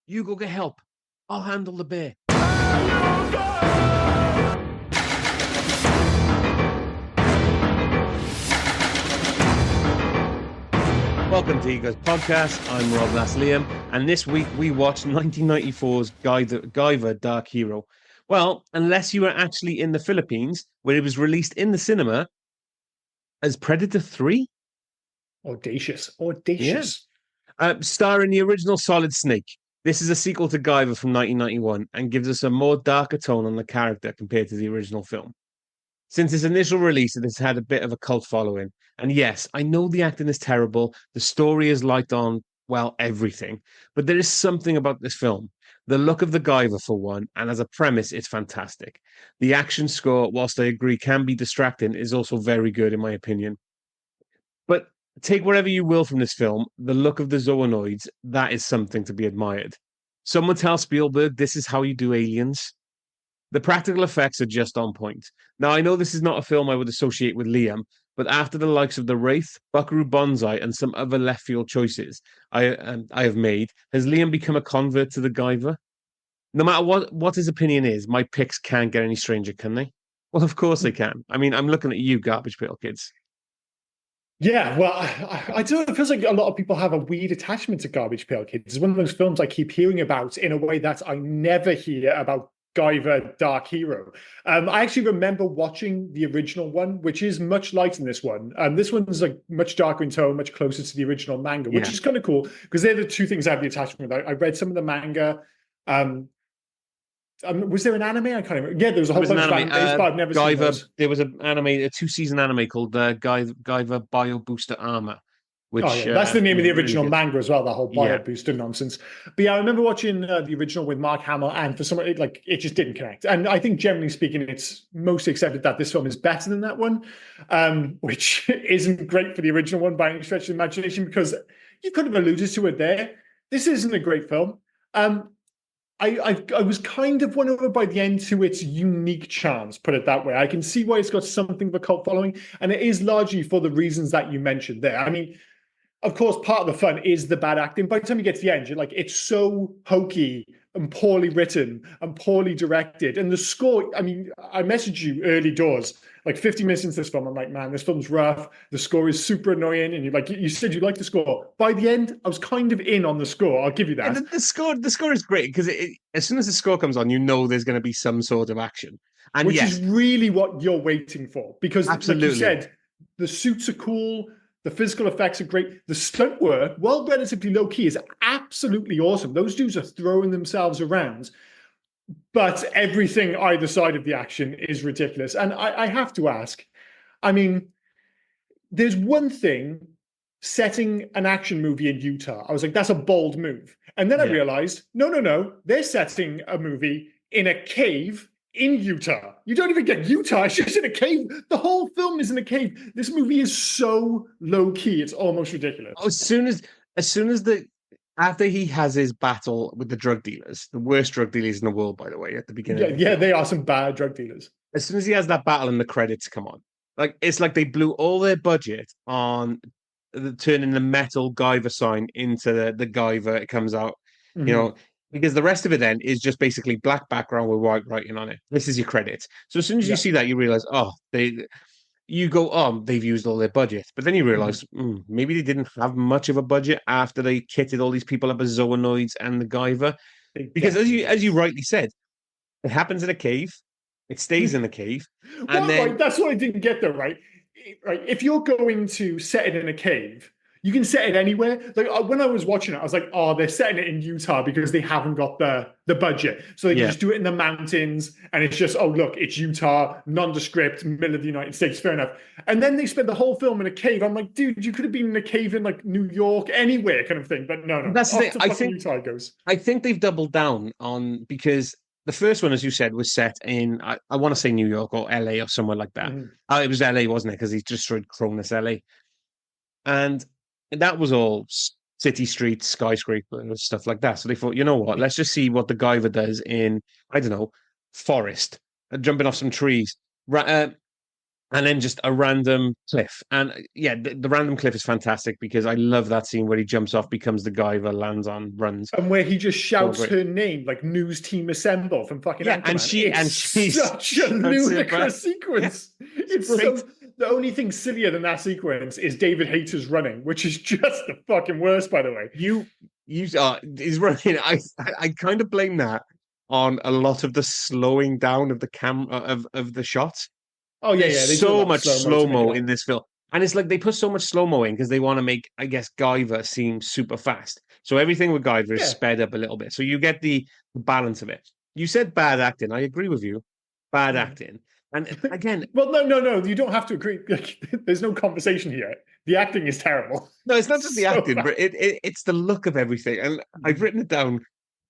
You go get help. I'll handle the bear. Welcome to Ego's Podcast. I'm Rob, that's Liam, and this week we watched 1994's Guyver Dark Hero. Well, unless you were actually in the Philippines, where it was released in the cinema as Predator 3. Audacious. Yeah. Starring the original Solid Snake. This is a sequel to Guyver from 1991 and gives us a more darker tone on the character compared to the original film. Since its initial release, it has had a bit of a cult following. And yes, I know the acting is terrible. The story is light on, well, everything. But there is something about this film. The look of the Guyver, for one, and as a premise, it's fantastic. The action score, whilst I agree can be distracting, is also very good, in my opinion. But take whatever you will from this film, the look of the Zoanoids, that is something to be admired. Someone tell Spielberg this is how you do aliens. The practical effects are just on point. Now, I know this is not a film I would associate with Liam, but after the likes of The Wraith, Buckaroo Banzai, and some other left field choices I have made, has Liam become a convert to the Guyver? No matter what his opinion is, my picks can't get any stranger, can they? Well, of course they can. I mean, I'm looking at you, Garbage Pail Kids. Yeah, well, I don't know. It feels like a lot of people have a weird attachment to Garbage Pail Kids. It's one of those films I keep hearing about in a way that I never hear about Guyver Dark Hero. I actually remember watching the original one, which is much lighter than this one. This one's like much darker in tone, much closer to the original manga, which is kind of cool because they're the two things I have the attachment with. I read some of the manga. Was there an anime? I can't remember. Yeah, there was a whole bunch of animes, but I've never seen those. There was an anime, a 2-season anime called Guyver Bio Booster Armor. Which, that's the name of the original really manga as well, the whole bio booster nonsense. But yeah, I remember watching the original with Mark Hamill, and for some reason, it just didn't connect. And I think generally speaking, it's mostly accepted that this film is better than that one, which isn't great for the original one by any stretch of the imagination, because you could have alluded to it there. This isn't a great film. I was kind of won over by the end to its unique charms, put it that way. I can see why it's got something of a cult following, and it is largely for the reasons that you mentioned there. I mean, of course, part of the fun is the bad acting. By the time you get to the end, you're like, it's so hokey and poorly written and poorly directed. And the score, I mean, I messaged you early doors, like 50 minutes into this film. I'm like, man, this film's rough. The score is super annoying. And you're like, you said you liked the score. By the end, I was kind of in on the score. I'll give you that. The score is great because as soon as the score comes on, you know there's going to be some sort of action. And which is really what you're waiting for. Because absolutely. Like you said, the suits are cool. The physical effects are great. The stunt work, while relatively low key, is absolutely awesome. Those dudes are throwing themselves around, but everything either side of the action is ridiculous. And I have to ask, I mean, there's one thing setting an action movie in Utah. I was like, that's a bold move. And then I realized, no, they're setting a movie in a cave in Utah. You don't even get Utah. It's just in a cave. The whole film is in a cave. This movie is so low key. It's almost ridiculous. After he has his battle with the drug dealers, the worst drug dealers in the world, by the way, at the beginning. Yeah, they are some bad drug dealers. As soon as he has that battle and the credits come on, it's like they blew all their budget on turning the metal Guyver sign into the Guyver. It comes out, because the rest of it then is just basically black background with white writing on it. This is your credits. So as soon as you see that, you realize, they've used all their budget. But then you realize, maybe they didn't have much of a budget after they kitted all these people up as Zoanoids and the Guyver. Because as you rightly said, it happens in a cave. It stays in a cave. And then that's what I didn't get though, right? Right. If you're going to set it in a cave, you can set it anywhere. Like when I was watching it, I was like, they're setting it in Utah because they haven't got the budget. So they can just do it in the mountains. And it's just, look, it's Utah, nondescript, middle of the United States. Fair enough. And then they spend the whole film in a cave. I'm like, dude, you could have been in a cave in like New York, anywhere kind of thing. But no. That's the thing. I think Utah goes. I think they've doubled down on, because the first one, as you said, was set in, I want to say New York or LA or somewhere like that. It was LA, wasn't it? Because he destroyed Cronus LA. And that was all city streets, skyscraper and stuff like that. So they thought, you know what? Let's just see what the Guyver does in, I don't know, forest, jumping off some trees. and then just a random cliff. And yeah, the random cliff is fantastic because I love that scene where he jumps off, becomes the Guyver, lands on, runs. And where he just So shouts great. her name, like "News Team Assemble" from fucking Yeah, Anchorman. It's she such a shouts it back. ludicrous sequence. It's It's great. so the only thing sillier than that sequence is David Hayter's running, which is just the fucking worst, by the way. You is running. I kind of blame that on a lot of the slowing down of the camera of the shots. Oh yeah, There's yeah, they do a so lot of much slow mo to slow make it mo up. in this film, and it's like they put so much slow mo in because they want to make, I guess, Guyver seem super fast. So everything with Guyver is Yeah. sped up a little bit. So you get the balance of it. You said bad acting. I agree with you. Bad Mm. acting, and again, Well, no. You don't have to agree. Like, there's no conversation here. The acting is terrible. no, it's not just the So acting, bad. but it's the look of everything. And I've written it down.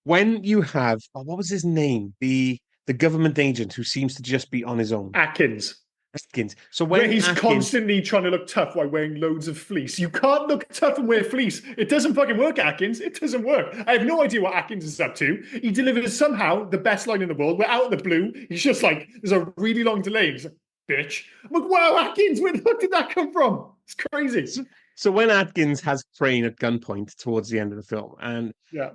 When you have, what was his name? The government agent who seems to just be on his own. Atkins. Atkins. So Where when he's Atkins, constantly trying to look tough while wearing loads of fleece. You can't look tough and wear fleece. It doesn't fucking work, Atkins. It doesn't work. I have no idea what Atkins is up to. He delivers somehow the best line in the world. We're out of the blue. He's just like, there's a really long delay. He's like, bitch. I'm like, wow, Atkins, where the fuck did that come from? It's crazy. so when Atkins has Crane at gunpoint towards the end of the film, Yeah.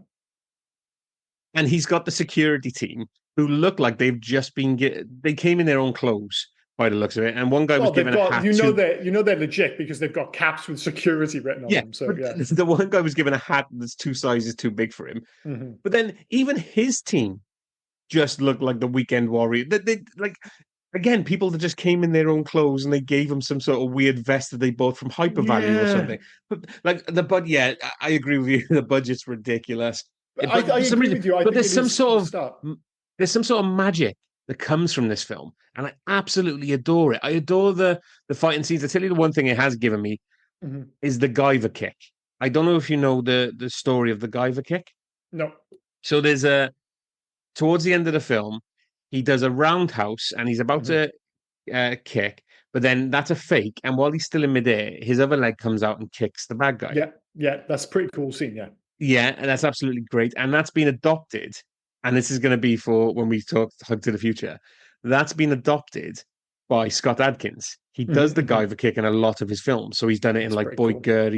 and he's got the security team who look like they've just been they came in their own clothes by the looks of it, and one guy was Well, they've given a got hat to they're legit because they've got caps with security written on yeah, them. So but yeah. the one guy was given a hat that's two sizes too big for him. Mm-hmm. But then even his team just looked like the weekend warrior. They like again people that just came in their own clothes and they gave him some sort of weird vest that they bought from Hyper Value or Yeah. something. But like yeah, I agree with you. The budget's ridiculous. I But for some agree reason, with you. I but think it is the start. there's some sort of magic that comes from this film, and I absolutely adore it. I adore the fighting scenes. I tell you, the one thing it has given me Mm-hmm. is the Guyver kick. I don't know if you know the story of the Guyver kick. No. So there's towards the end of the film, he does a roundhouse and he's about Mm-hmm. to kick, but then that's a fake. And while he's still in midair, his other leg comes out and kicks the bad guy. Yeah, that's a pretty cool scene. Yeah. Yeah, and that's absolutely great. And that's been adopted. And this is going to be for when we talk Hug to the Future. That's been adopted by Scott Adkins. He does the Mm-hmm. Guyver kick in a lot of his films. So he's done it in That's like pretty Boy cool. Gert.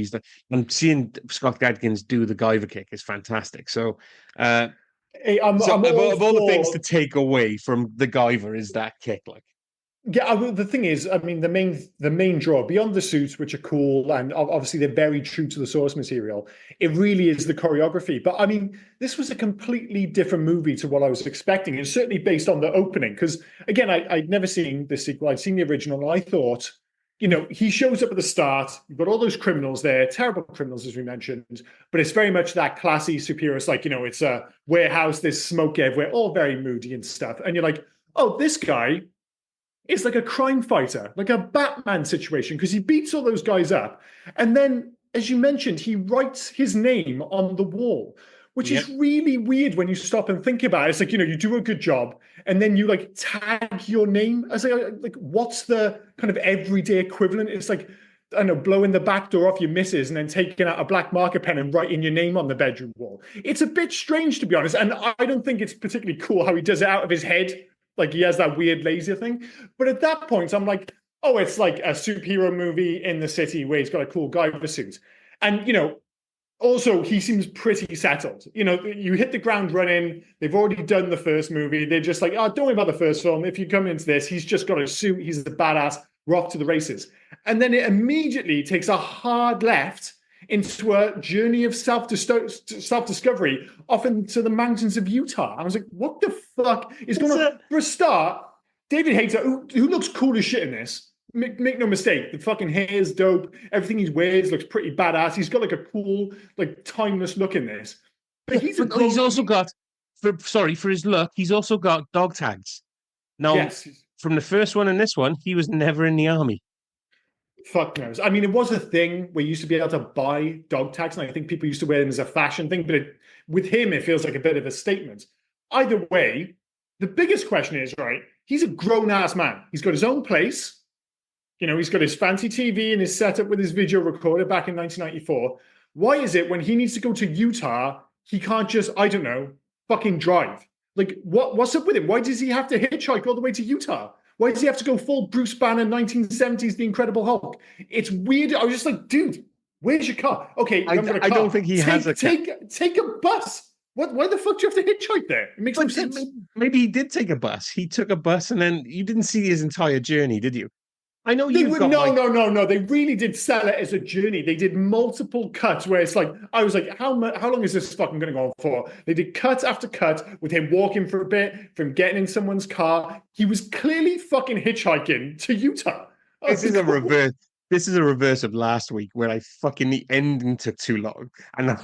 And seeing Scott Adkins do the Guyver kick is fantastic. So, Hey, I'm all of all the things to for. take away from the Guyver is that kick. Like, Yeah, the thing is, I mean, the main draw beyond the suits, which are cool, and obviously they're very true to the source material. It really is the choreography. But I mean, this was a completely different movie to what I was expecting, and certainly based on the opening. Because again, I'd never seen the sequel; I'd seen the original, and I thought, he shows up at the start. You've got all those criminals there, terrible criminals, as we mentioned, but it's very much that classy, superior. It's like, it's a warehouse, there's smoke everywhere, all very moody and stuff. And you're like, oh, this guy is like a crime fighter, like a Batman situation, because he beats all those guys up. And then, as you mentioned, he writes his name on the wall, which yep. is really weird when you stop and think about it. It's like, you do a good job, and then you like tag your name. I was like, what's the kind of everyday equivalent? It's like, I don't know, blowing the back door off your missus and then taking out a black marker pen and writing your name on the bedroom wall. It's a bit strange, to be honest. And I don't think it's particularly cool how he does it out of his head. Like he has that weird laser thing. But at that point, I'm like, oh, it's like a superhero movie in the city where he's got a cool Guyver suit. And, also he seems pretty settled. You hit the ground running. They've already done the first movie. They're just like, oh, don't worry about the first film. If you come into this, he's just got a suit. He's the badass, rock to the races. And then it immediately takes a hard left into a journey of self-discovery off into the mountains of Utah. I was like, what the fuck is going on? For a start, David Hayter, who looks cool as shit in this, make no mistake, the fucking hair is dope. Everything he wears looks pretty badass. He's got like a cool, like timeless look in this. But he's also got, for his look, he's also got dog tags. Now, yes. From the first one and this one, he was never in the army. Fuck knows. I mean, it was a thing where you used to be able to buy dog tags, and I think people used to wear them as a fashion thing. But with him, it feels like a bit of a statement. Either way, the biggest question is, right, he's a grown-ass man. He's got his own place. He's got his fancy TV and his setup with his video recorder back in 1994. Why is it when he needs to go to Utah, he can't just, I don't know, fucking drive? Like, what's up with him? Why does he have to hitchhike all the way to Utah? Why does he have to go full Bruce Banner 1970s The Incredible Hulk? It's weird. I was just like, dude, where's your car? Okay, you haven't got a car. I don't think he has a car. Take a bus. What? Why the fuck do you have to hitchhike there? It makes no sense. Maybe he did take a bus. He took a bus, and then you didn't see his entire journey, did you? I know you've got no. They really did sell it as a journey. They did multiple cuts where it's like, I was like, how long is this fucking going to go on for? They did cut after cut with him walking for a bit, from getting in someone's car. He was clearly fucking hitchhiking to Utah. This is a reverse. This is a reverse of last week where the ending took too long, and now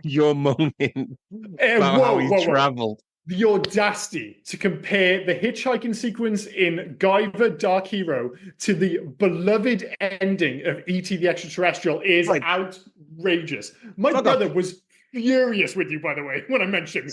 you're moaning about how he traveled. The audacity to compare the hitchhiking sequence in Guyver Dark Hero to the beloved ending of E.T. the Extraterrestrial is outrageous. My brother was furious with you, by the way, when I mentioned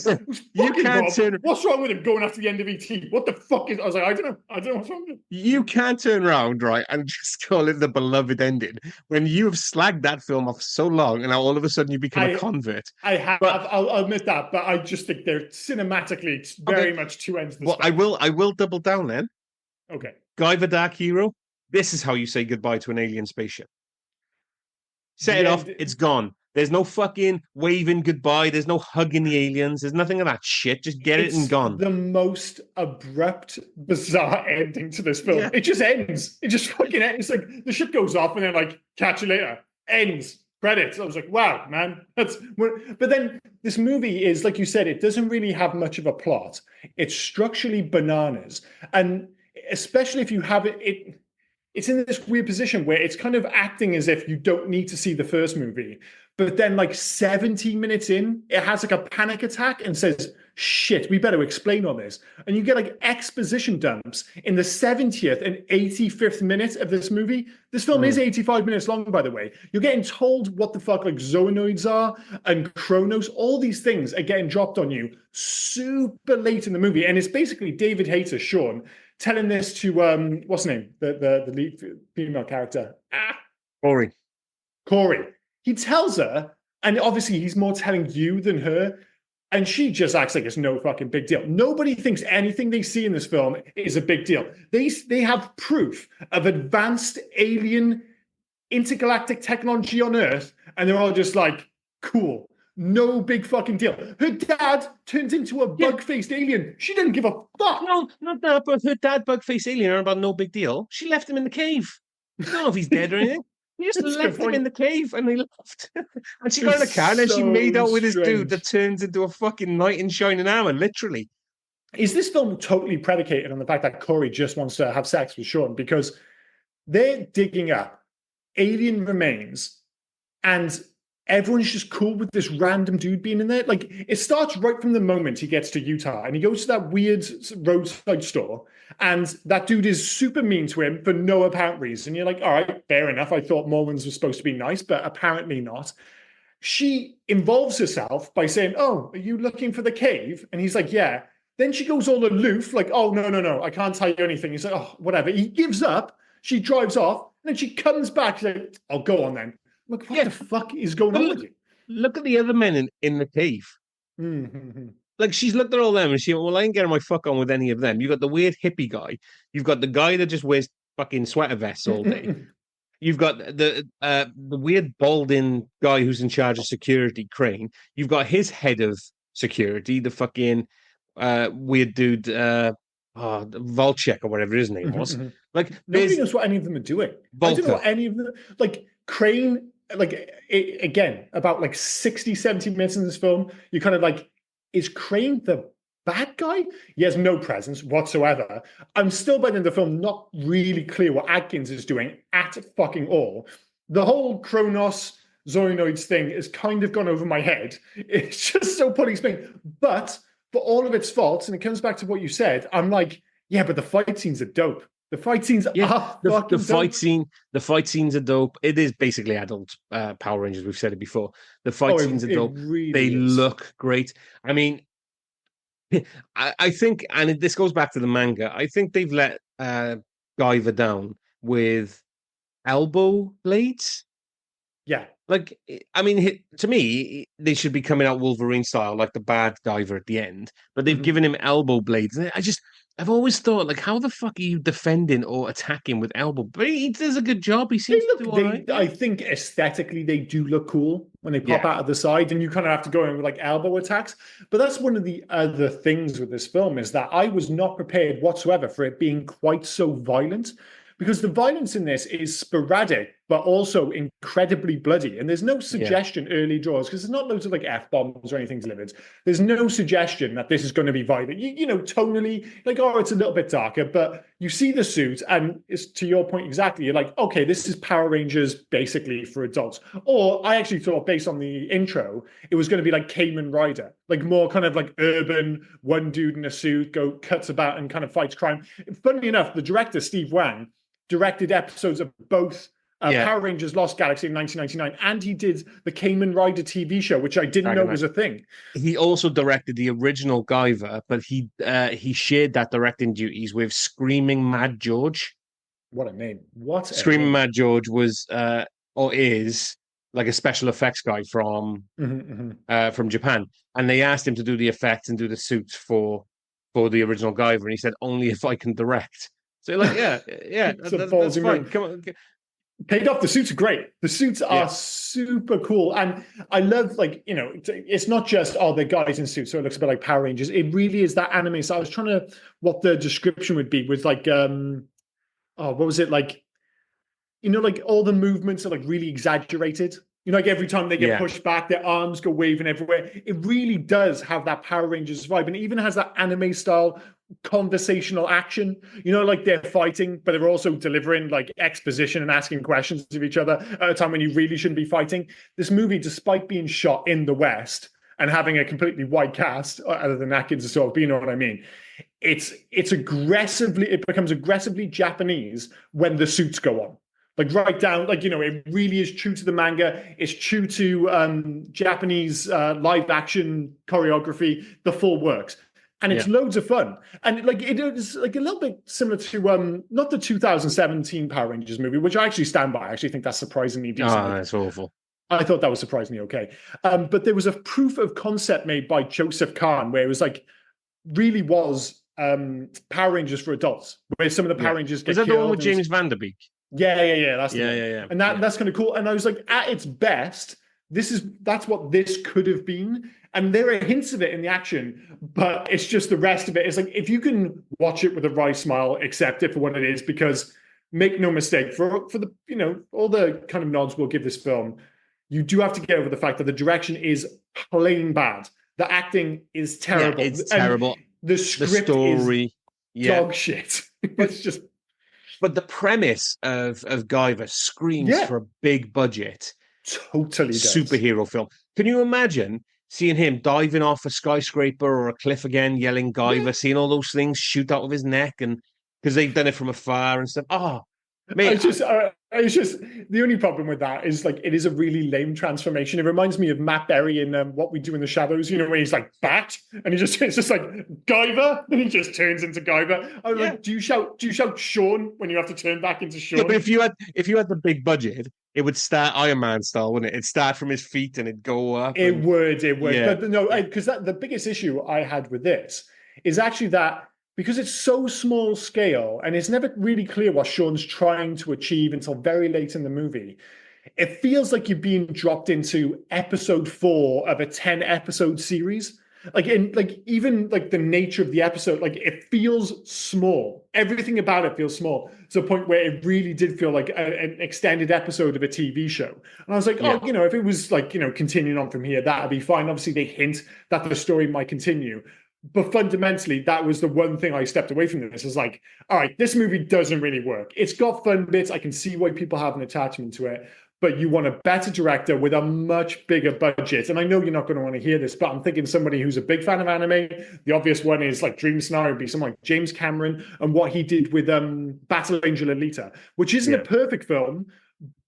you can't turn. What's wrong with him going after the end of E.T.? What the fuck is? I was like, I don't know what's wrong with him. You can't turn around, right, and just call it the beloved ending when you have slagged that film off so long, and now all of a sudden you become a convert. I have. I'll admit that, but I just think they're cinematically very much two ends. Well, I will double down then. Okay. Guyver Dark Hero. This is how you say goodbye to an alien spaceship. Set it off. It's gone. There's no fucking waving goodbye. There's no hugging the aliens. There's nothing of that shit. Just get it and gone. The most abrupt, bizarre ending to this film. Yeah. It just ends. It just fucking ends. It's like the ship goes off and then like, catch you later. Ends. Credits. I was like, wow, man. But then this movie is, like you said, it doesn't really have much of a plot. It's structurally bananas. And especially if you have it's in this weird position where it's kind of acting as if you don't need to see the first movie. But then like 17 minutes in, it has like a panic attack and says, shit, we better explain all this. And you get like exposition dumps in the 70th and 85th minute of this movie. This film is 85 minutes long, by the way. You're getting told what the fuck like Zoinoids are and Kronos. All these things are getting dropped on you super late in the movie. And it's basically David Hayter, Sean, telling this to, what's the name? The lead female character. Corey. He tells her, and obviously he's more telling you than her, and she just acts like it's no fucking big deal. Nobody thinks anything they see in this film is a big deal. They have proof of advanced alien intergalactic technology on Earth, and they're all just like, cool. No big fucking deal. Her dad turns into a bug-faced alien. She didn't give a fuck. No, not that, but her dad bug-faced alien are about no big deal. She left him in the cave. I don't know if he's dead or anything. He just left him in the cave and they left. And she got in a car and then she made out with this dude that turns into a fucking knight in shining armor, literally. Is this film totally predicated on the fact that Corey just wants to have sex with Sean? Because they're digging up alien remains and everyone's just cool with this random dude being in there. Like, it starts right from the moment he gets to Utah and he goes to that weird roadside store and that dude is super mean to him for no apparent reason. You're like, all right, fair enough. I thought Mormons were supposed to be nice, but apparently not. She involves herself by saying, oh, are you looking for the cave? And he's like, yeah. Then she goes all aloof, like, oh, no, I can't tell you anything. He's like, oh, whatever. He gives up. She drives off and then she comes back. She's like, I'll go on then. Look, what the fuck is going on with you? Look at the other men in the cave. Mm-hmm. Like, she's looked at all them and she went, well, I ain't getting my fuck on with any of them. You've got the weird hippie guy. You've got the guy that just wears fucking sweater vests all day. You've got the weird balding guy who's in charge of security, Crane. You've got his head of security, the fucking weird dude, Volchek or whatever his name was. Like, nobody knows what any of them are doing. I don't know what any of them, like Crane, like again, about like 60, 70 minutes in this film, you're kind of like, is Crane the bad guy? He has no presence whatsoever. I'm still by the end of the film not really clear what Adkins is doing at fucking all. The whole Kronos Zoinoids thing has kind of gone over my head. It's just so poorly explained. But for all of its faults, and it comes back to what you said, I'm like, yeah, but the fight scenes are dope. The fight scenes are fucking dope. The fight scenes are dope. It is basically adult Power Rangers. We've said it before. The fight scenes are dope. Really they look great. I mean, I think, and this goes back to the manga, I think they've let Guyver down with elbow blades. Yeah. Like, I mean, to me, they should be coming out Wolverine style, like the bad Guyver at the end. But they've Mhm. given him elbow blades. And I've always thought, like, how the fuck are you defending or attacking with elbow? But he does a good job. He They seems to do look, all right. they Yeah. I think aesthetically they do look cool when they pop Yeah. out of the side, and you kind of have to go in with like elbow attacks. But that's one of the other things with this film is that I was not prepared whatsoever for it being quite so violent, because the violence in this is sporadic but also incredibly bloody, and there's no Yeah. suggestion early draws because there's not loads of like f-bombs or anything delivered. There's no suggestion that this is going to be violent. Tonally, like, oh, it's a little bit darker, but you see the suit, and it's to your point exactly. You're like, okay, this is Power Rangers basically for adults. Or I actually thought, based on the intro, it was going to be like Kamen Rider, like more kind of like urban, one dude in a suit cuts about and kind of fights crime. Funnily enough, the director Steve Wang directed episodes of both Yeah. Power Rangers Lost Galaxy in 1999, and he did the Kamen Rider TV show, which I didn't know Dragon Knight. was a thing. He also directed the original Guyver, but he shared that directing duties with Screaming Mad George. What a name. What a Screaming name. Mad George was or is like a special effects guy from Japan, and they asked him to do the effects and do the suits for the original Guyver, and he said only if I can direct. So like, yeah, It's a that's ballsy fine. move. Come on. Paid off. The suits are great. The suits Yeah, are super cool. And I love, like, it's not just, oh, they're guys in suits, so it looks a bit like Power Rangers. It really is that anime. So I was trying to, what the description would be was like, what was it like? Like all the movements are like really exaggerated. Like every time they get yeah, pushed back, their arms go waving everywhere. It really does have that Power Rangers vibe. And it even has that anime style conversational action. Like they're fighting, but they're also delivering like exposition and asking questions of each other at a time when you really shouldn't be fighting. This movie, despite being shot in the West and having a completely white cast, other than Atkins and so, but you know what I mean. It becomes aggressively Japanese when the suits go on. Like right down, like, it really is true to the manga. It's true to Japanese live action choreography, the full works. And it's yeah. loads of fun. And like it is like a little bit similar to not the 2017 Power Rangers movie, which I actually stand by. I actually think that's surprisingly decent. Oh, that's awful. I thought that was surprisingly okay. But there was a proof of concept made by Joseph Kahn where it was like really was Power Rangers for adults, where some of the Power Yeah. Rangers Is get that the one killed. with James Van Der Beek? Yeah. That's the one. Yeah. And that's kind of cool. And I was like, at its best, that's what this could have been. And there are hints of it in the action, but it's just the rest of it. It's like, if you can watch it with a wry smile, accept it for what it is, because make no mistake, for the all the kind of nods we'll give this film, you do have to get over the fact that the direction is plain bad. The acting is terrible. Yeah, it's and terrible. the script is yeah. dog shit. It's just But the premise of Guyver screams for a big budget totally does. superhero film. Can you imagine seeing him diving off a skyscraper or a cliff again, yelling Guyver, seeing all those things shoot out of his neck, and because they've done it from afar and stuff. Oh, mate, It's just the only problem with that is like it is a really lame transformation. It reminds me of Matt Berry in What We Do in the Shadows. When he's like Bat, and it's just like Guyver, and he just turns into Guyver. I was like, do you shout Sean when you have to turn back into Sean? Yeah, but if you had the big budget, it would start Iron Man style, wouldn't it? It'd start from his feet and it'd go up. It would. Yeah. But no, because the biggest issue I had with this is actually that because it's so small scale and it's never really clear what Sean's trying to achieve until very late in the movie, it feels like you're being dropped into episode 4 of a 10 episode series. Even the nature of the episode, like it feels small. Everything about it feels small to the point where it really did feel like an extended episode of a TV show. And I was like, if it was continuing on from here, that'd be fine. Obviously, they hint that the story might continue. But fundamentally, that was the one thing I stepped away from this. Is like, all right, this movie doesn't really work. It's got fun bits. I can see why people have an attachment to it. But you want a better director with a much bigger budget. And I know you're not going to want to hear this, but I'm thinking somebody who's a big fan of anime. The obvious one is like dream scenario would be someone like James Cameron and what he did with Battle Angel Alita, which isn't a perfect film,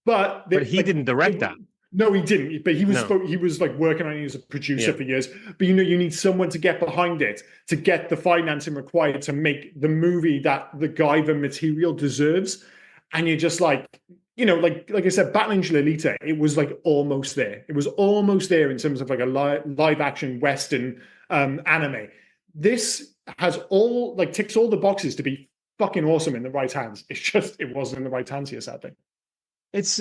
but he didn't direct that. No, he didn't. But he was like working on it as a producer for years. But you need someone to get behind it, to get the financing required to make the movie that the Guyver material deserves. And you're just like, like I said, Battle Angel Alita, it was like almost there. It was almost there in terms of like a live action Western anime. This has all like ticks all the boxes to be fucking awesome in the right hands. It's just it wasn't in the right hands here, sadly. It's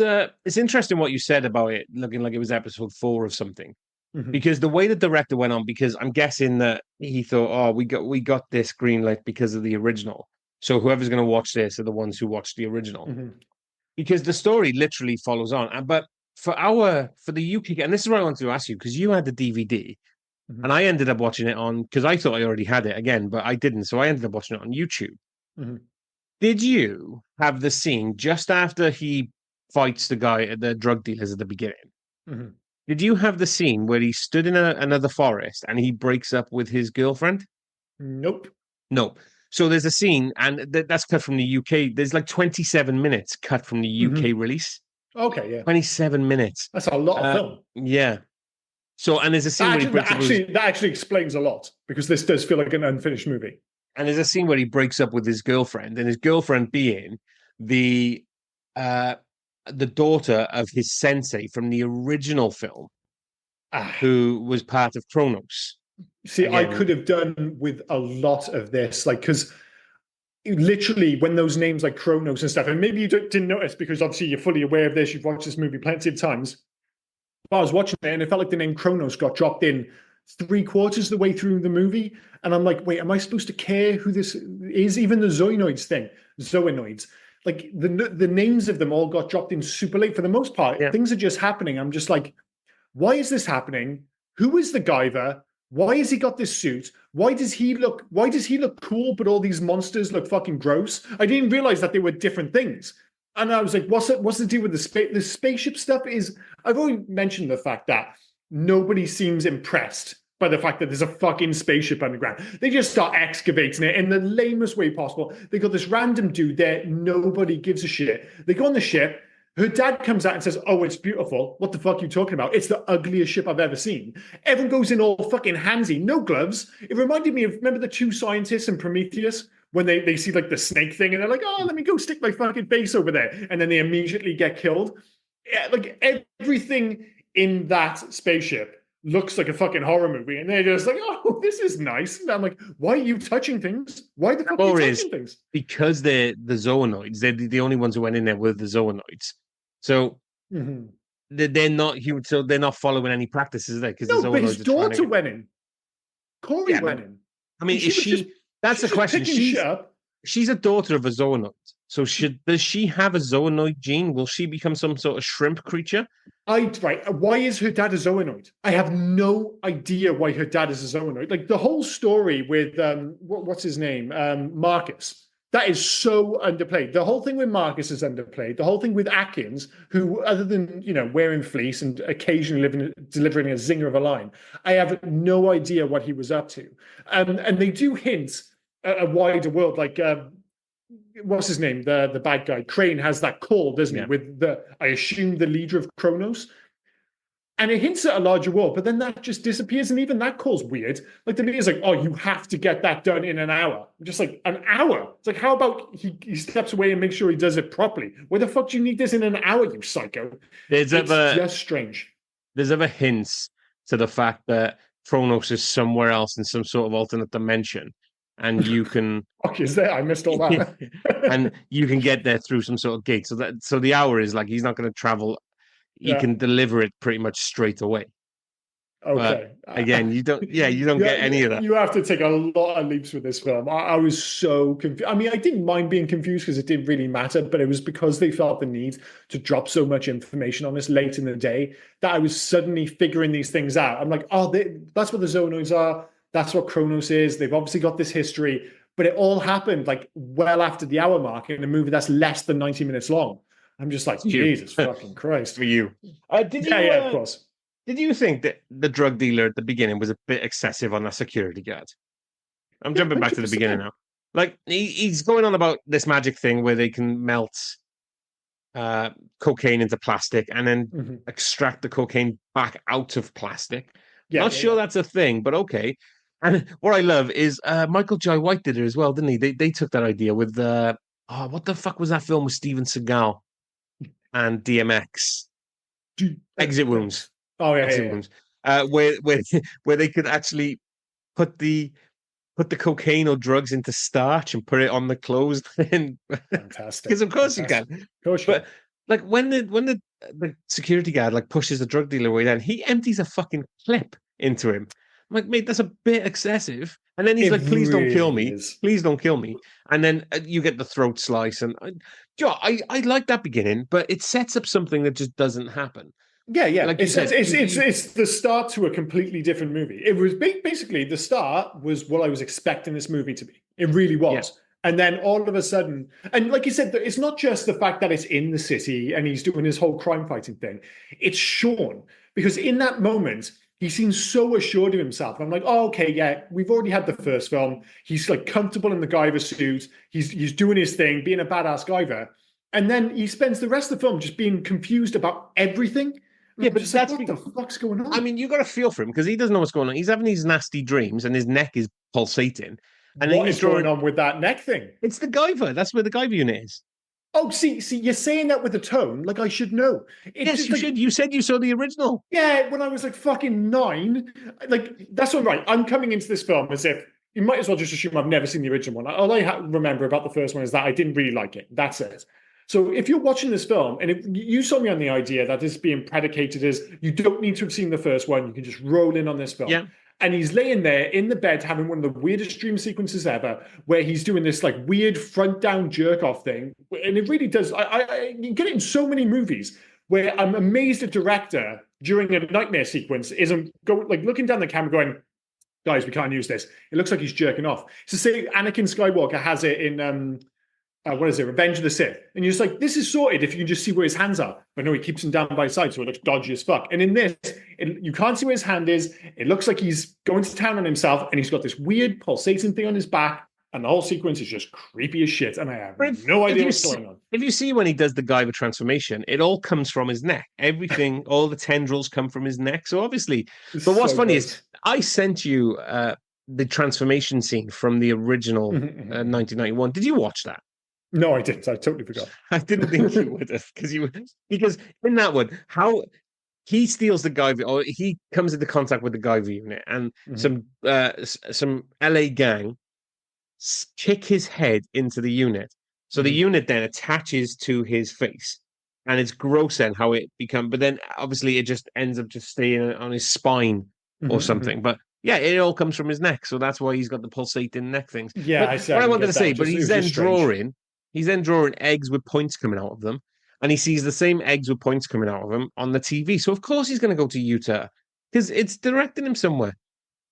interesting what you said about it looking like it was episode 4 of something. Mm-hmm. Because the way the director went on, because I'm guessing that he thought, oh, we got this green light because of the original. So whoever's going to watch this are the ones who watched the original. Mm-hmm. Because the story literally follows on. But for the UK, and this is what I wanted to ask you, because you had the DVD, Mm-hmm. and I ended up watching it on because I thought I already had it again, but I didn't. So I ended up watching it on YouTube. Mm-hmm. Did you have the scene just after he fights the guy, the drug dealers at the beginning? Mm-hmm. Did you have the scene where he stood in another forest and he breaks up with his girlfriend? Nope. No. So there's a scene, and that's cut from the UK. There's like 27 minutes cut from the UK Mm-hmm. release. Okay, yeah. 27 minutes. That's a lot of film. Yeah. So, and there's a scene where he breaks up with that actually explains a lot because this does feel like an unfinished movie. And there's a scene where he breaks up with his girlfriend, and his girlfriend being the uh the daughter of his sensei from the original film, who was part of Kronos. See, I could have done with a lot of this, like, because literally when those names like Kronos and stuff, and maybe you didn't notice because obviously you're fully aware of this, you've watched this movie plenty of times. But I was watching it and it felt like the name Kronos got dropped in 3/4 of the way through the movie. And I'm like, wait, am I supposed to care who this is? Even the Zoinoids thing, Zoinoids, like the names of them all got dropped in super late. For the most part, Yeah. things are just happening. I'm just like, why is this happening? Who is the Guyver? Why has he got this suit? Why does he look cool, but all these monsters look fucking gross? I didn't realize that they were different things. And I was like, what's the deal with the spaceship stuff? I've already mentioned the fact that nobody seems impressed by the fact that there's a fucking spaceship underground. They just start excavating it in the lamest way possible. They got this random dude there. Nobody gives a shit. They go on the ship. Her dad comes out and says, oh, it's beautiful. What the fuck are you talking about? It's the ugliest ship I've ever seen. Everyone goes in all fucking handsy, no gloves. It reminded me of, remember the two scientists in Prometheus? When they see like the snake thing and they're like, oh, let me go stick my fucking face over there. And then they immediately get killed. Yeah, like everything in that spaceship looks like a fucking horror movie. And they're just like, oh, this is nice. And I'm like, why are you touching things? Why the fuck are you touching things? Because they're the Zoonoids. They're the only ones who went in there with the Zoonoids. So they're not human. So they're not following any practices there. Because no, but his daughter went in. Corey went in. I mean, is she? That's the question. She's a daughter of a zoonoid. So does she have a zoonoid gene? Will she become some sort of shrimp creature? Right. Why is her dad a zoonoid? I have no idea why her dad is a zoonoid. Like the whole story with what's his name? Marcus. That is so underplayed. The whole thing with Marcus is underplayed. The whole thing with Atkins, who, other than wearing fleece and occasionally delivering a zinger of a line, I have no idea what he was up to. And they do hint at a wider world, like what's his name? The bad guy, Crane, has that call, doesn't he? With I assume the leader of Kronos. And it hints at a larger world, but then that just disappears. And even that call's weird. Like the leader's like, oh, you have to get that done in an hour. I'm just like, an hour? It's like, how about he steps away and makes sure he does it properly? Why the fuck do you need this in an hour, you psycho? It's just strange. There's ever hints to the fact that Kronos is somewhere else in some sort of alternate dimension. And you can is there? I missed all that. And you can get there through some sort of gate. So the hour is like he's not going to travel. He can deliver it pretty much straight away. Okay. But again, you don't get any of that. You have to take a lot of leaps with this film. I was so confused. I mean, I didn't mind being confused because it didn't really matter, but it was because they felt the need to drop so much information on us late in the day that I was suddenly figuring these things out. I'm like, oh, that's what the Zoonoids are. That's what Kronos is. They've obviously got this history, but it all happened like well after the hour mark in a movie that's less than 90 minutes long. I'm just like, Jesus fucking Christ. For you. Of course. Did you think that the drug dealer at the beginning was a bit excessive on that security guard? I'm jumping back to the beginning now. Like, he's going on about this magic thing where they can melt cocaine into plastic and then extract the cocaine back out of plastic. Not sure that's a thing, but okay. And what I love is Michael Jai White did it as well, didn't he? They took that idea with what the fuck was that film with Steven Seagal? and DMX. Exit wounds. Oh yeah, Exit wounds. Where where they could actually put the cocaine or drugs into starch and put it on the clothes. Fantastic. Because of course Fantastic. you can. Of course you But can. like when the security guard like pushes the drug dealer away, then he empties a fucking clip into him. I'm like, mate, that's a bit excessive. And then he's It like, please don't kill really me. is. Please don't kill me. And then you get the throat slice. And I like that beginning, but it sets up something that just doesn't happen. Yeah, yeah. Like you said, It's the start to a completely different movie. It was basically the start was what I was expecting this movie to be. It really was. Yeah. And then all of a sudden, and like you said, it's not just the fact that it's in the city and he's doing his whole crime fighting thing. It's Sean, because in that moment, he seems so assured of himself. I'm like, oh, okay, yeah, we've already had the first film. He's like comfortable in the Guyver suit. He's doing his thing, being a badass Guyver. And then he spends the rest of the film just being confused about everything. Yeah, but that's like, what the fuck's going on? I mean, you got to feel for him because he doesn't know what's going on. He's having these nasty dreams and his neck is pulsating. And what is going on with that neck thing? It's the Guyver. That's where the Guyver unit is. Oh, see, you're saying that with a tone like I should know. Yes, you should. You said you saw the original. Yeah, when I was like fucking 9. Like, that's all right. I'm coming into this film as if you might as well just assume I've never seen the original one. All I remember about the first one is that I didn't really like it. That's it. So if you're watching this film and if you saw me on the idea that this being predicated as you don't need to have seen the first one, you can just roll in on this film. Yeah. And he's laying there in the bed having one of the weirdest dream sequences ever, where he's doing this like weird front down jerk off thing. And it really does. You get it in so many movies where I'm amazed a director during a nightmare sequence isn't like looking down the camera going, guys, we can't use this. It looks like he's jerking off. So say Anakin Skywalker has it in what is it, Revenge of the Sith. And you're just like, this is sorted if you can just see where his hands are. But no, he keeps them down by his side, so it looks dodgy as fuck. And in this, you can't see where his hand is. It looks like he's going to town on himself, and he's got this weird pulsating thing on his back, and the whole sequence is just creepy as shit, and I have no idea what's going on. If you see when he does the Guyver transformation, it all comes from his neck. Everything, all the tendrils come from his neck. So obviously, but what's funny is, I sent you the transformation scene from the original 1991. Did you watch that? No, I didn't. I totally forgot. I didn't think you would have because in that one, how he steals the Guyver, or he comes into contact with the Guyver unit, and some LA gang kick his head into the unit. So the unit then attaches to his face, and it's gross then how it becomes. But then obviously it just ends up just staying on his spine or something. But yeah, it all comes from his neck, so that's why he's got the pulsating neck things. Yeah, but what I wanted to say, but he's then drawing. He's then drawing eggs with points coming out of them, and he sees the same eggs with points coming out of them on the TV. So of course he's going to go to Utah because it's directing him somewhere.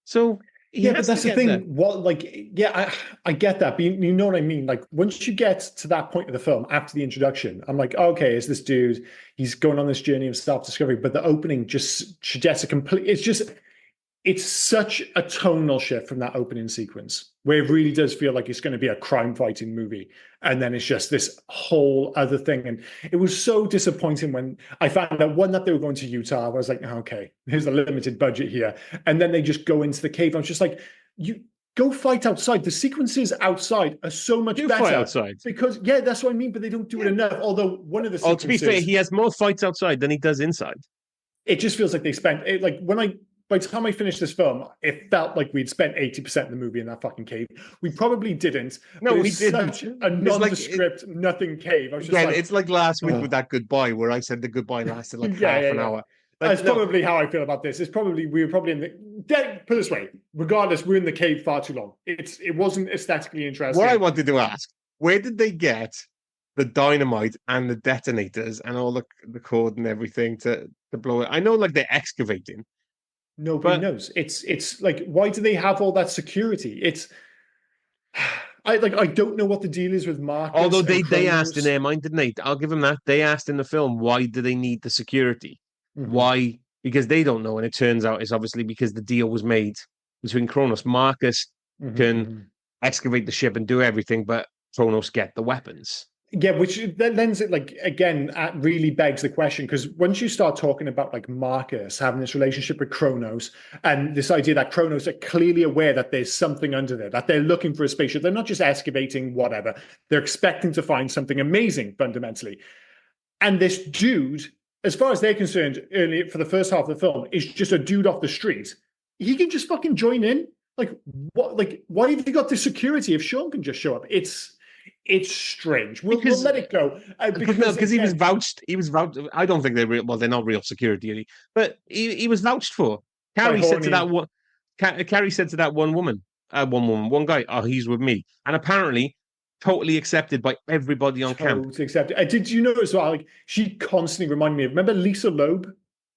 So yeah, but that's the thing. There. What, like, yeah, I get that, but you know what I mean. Like, once you get to that point of the film after the introduction, I'm like, okay, it's this dude. He's going on this journey of self-discovery, but the opening just suggests a complete. It's such a tonal shift from that opening sequence where it really does feel like it's going to be a crime fighting movie. And then it's just this whole other thing. And it was so disappointing when I found out, one, that they were going to Utah. I was like, okay, here's a limited budget here. And then they just go into the cave. I was just like, you go fight outside. The sequences outside are so much better. Fight outside. Because, yeah, that's what I mean. But they don't do it enough. Although one of the sequences... to be fair, he has more fights outside than he does inside. It just feels like they spent... By the time I finished this film, it felt like we'd spent 80% of the movie in that fucking cave. We probably didn't. No, we didn't. Such a nondescript, nothing cave. I was just it's like last week with that goodbye, where I said the goodbye lasted like half an hour. That's probably how I feel about this. We were probably in the... Put it this way, regardless, we're in the cave far too long. It wasn't aesthetically interesting. What I wanted to ask, where did they get the dynamite and the detonators and all the cord and everything to blow it? I know, like, they're excavating. Nobody knows. It's like, why do they have all that security? I don't know what the deal is with Marcus. Although they asked in their mind, didn't they? I'll give them that. They asked in the film, why do they need the security? Why? Because they don't know. And it turns out it's obviously because the deal was made between Kronos. Marcus can excavate the ship and do everything, but Kronos get the weapons. Yeah, which that lends it, like, again, really begs the question, because once you start talking about, like, Marcus having this relationship with Kronos, and this idea that Kronos are clearly aware that there's something under there, that they're looking for a spaceship, they're not just excavating whatever, they're expecting to find something amazing, fundamentally. And this dude, as far as they're concerned, early for the first half of the film, is just a dude off the street. He can just fucking join in. Like what? Like why have you got the security if Sean can just show up? It's strange. We'll let it go because he was vouched. He was vouched. I don't think they're real. Well, they're not real security, but he was vouched for. Carrie said to that one. Carrie said to that one woman, one guy, "Oh, he's with me," and apparently totally accepted by everybody on camp. Totally accepted. Did you notice? Well, like she constantly reminded me of. Remember Lisa Loeb,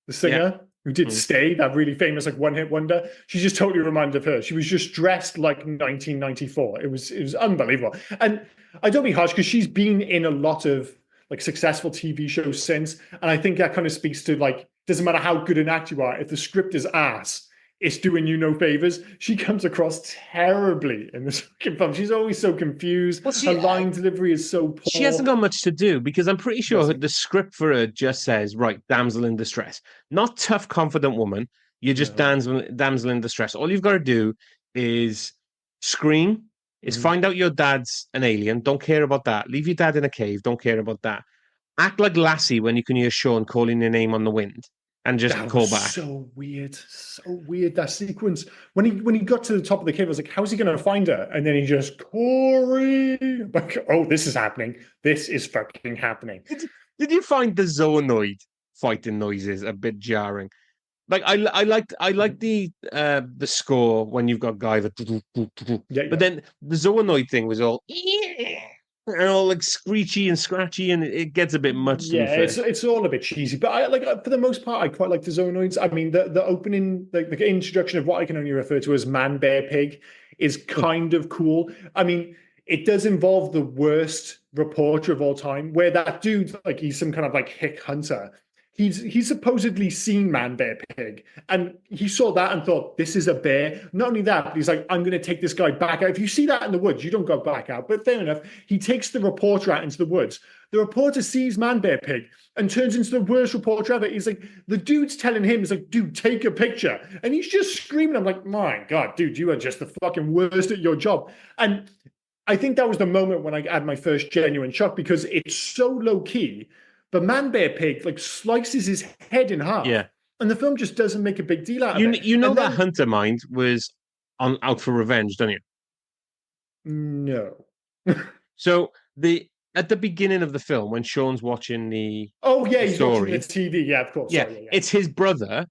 the singer who did "Stay," that really famous like one-hit wonder. She just totally reminded of her. She was just dressed like 1994. It was unbelievable. And I don't be harsh because she's been in a lot of like successful TV shows since, and I think that kind of speaks to like doesn't matter how good an actor you are, if the script is ass, it's doing you no favors. She comes across terribly in this fucking film. She's always so confused. Well, her line delivery is so poor. She hasn't got much to do because I'm pretty sure the script for her just says, right, damsel in distress. Not tough, confident woman. You're just damsel in distress. All you've got to do is scream, find out your dad's an alien. Don't care about that. Leave your dad in a cave. Don't care about that. Act like Lassie when you can hear Sean calling your name on the wind. And just call back. So weird that sequence. When he got to the top of the cave, I was like, "How's he going to find her?" And then he just Corey, like, "Oh, this is happening. This is fucking happening." Did you find the Zoanoid fighting noises a bit jarring? Like I like the score when you've got Guyver, but then the Zoanoid thing was all. And all like screechy and scratchy, and it gets a bit much. Yeah, it's all a bit cheesy, but I like for the most part, I quite like the Zoanoids. I mean, the opening, the introduction of what I can only refer to as Man Bear Pig is kind of cool. I mean, it does involve the worst reporter of all time, where that dude, like, he's some kind of like hick hunter. He's supposedly seen Man Bear Pig, and he saw that and thought, this is a bear. Not only that, but he's like, I'm going to take this guy back out. If you see that in the woods, you don't go back out. But fair enough. He takes the reporter out into the woods. The reporter sees Man Bear Pig and turns into the worst reporter ever. He's like, the dude's telling him, he's like, dude, take a picture. And he's just screaming. I'm like, my God, dude, you are just the fucking worst at your job. And I think that was the moment when I had my first genuine shock, because it's so low key. But Man Bear Pig like slices his head in half. Yeah. And the film just doesn't make a big deal out of it. You know that Hunter Mind was out for revenge, don't you? No. So at the beginning of the film, when Sean's watching he's watching the TV. Yeah, of course. Yeah, it's his brother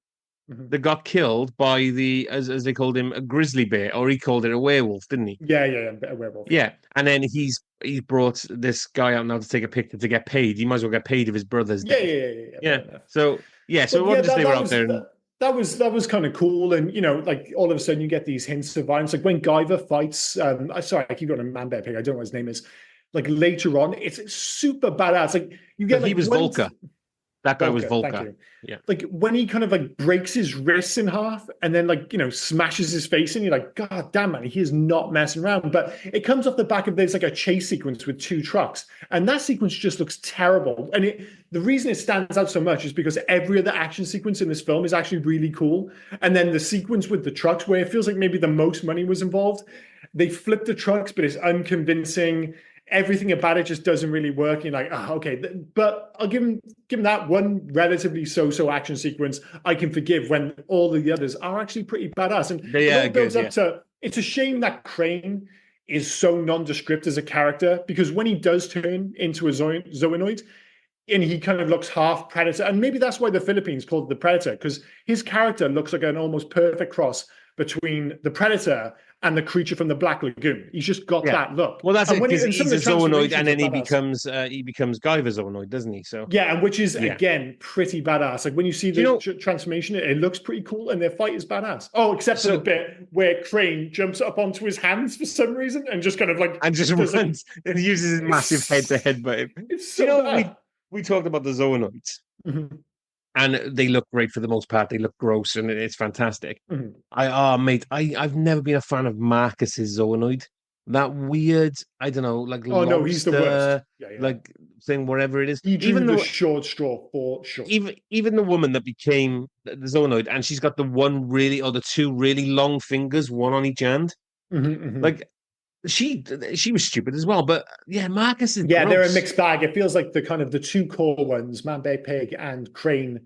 that got killed by as they called him, a grizzly bear, or he called it a werewolf, didn't he? Yeah, a werewolf. Yeah, and then he's brought this guy out now to take a picture to get paid. He might as well get paid if his brother's dead. Yeah. So what did they were out there? That was kind of cool, and like all of a sudden you get these hints of violence. Like when Guyver fights, sorry, I keep going to Man Bear Pig. I don't know what his name is. Like later on, it's super badass. Like you get, like, he was Volker. That guy was Volker. Yeah. Like when he kind of like breaks his wrists in half and then like, smashes his face in, you're like, God damn, man, he is not messing around. But it comes off the back of, there's like a chase sequence with two trucks. And that sequence just looks terrible. And the reason it stands out so much is because every other action sequence in this film is actually really cool. And then the sequence with the trucks, where it feels like maybe the most money was involved, they flip the trucks, but it's unconvincing. Everything about it just doesn't really work. You're like, okay. But I'll give him that one relatively so action sequence I can forgive, when all of the others are actually pretty badass. And it builds up to, it's a shame that Crane is so nondescript as a character, because when he does turn into a Zoanoid, and he kind of looks half predator, and maybe that's why the Philippines called it the Predator, because his character looks like an almost perfect cross between the Predator and the creature from the Black Lagoon. He's just got that look. Well, that's it, because he's a Zoanoid, and then he becomes Guyver Zoanoid, doesn't he? So and which is again pretty badass. Like when you see the transformation, it looks pretty cool, and their fight is badass. Oh, except for the bit where Crane jumps up onto his hands for some reason and just kind of like and just runs and uses his massive head to headbutt him. It's so bad. We talked about the Zoanoids. Mm-hmm. And they look great for the most part. They look gross, and it's fantastic. Mm-hmm. I've never been a fan of Marcus's Zoanoid. That weird, I don't know, like no, he's the worst. Like thing, wherever it is. He drew the short straw for sure. Even the woman that became the Zoanoid, and she's got the two really long fingers, one on each hand. Mm-hmm, mm-hmm. Like she was stupid as well. But yeah, Marcus is Yeah, they're a gross. mixed bag. It feels like the two core ones, Man Bear Pig and Crane,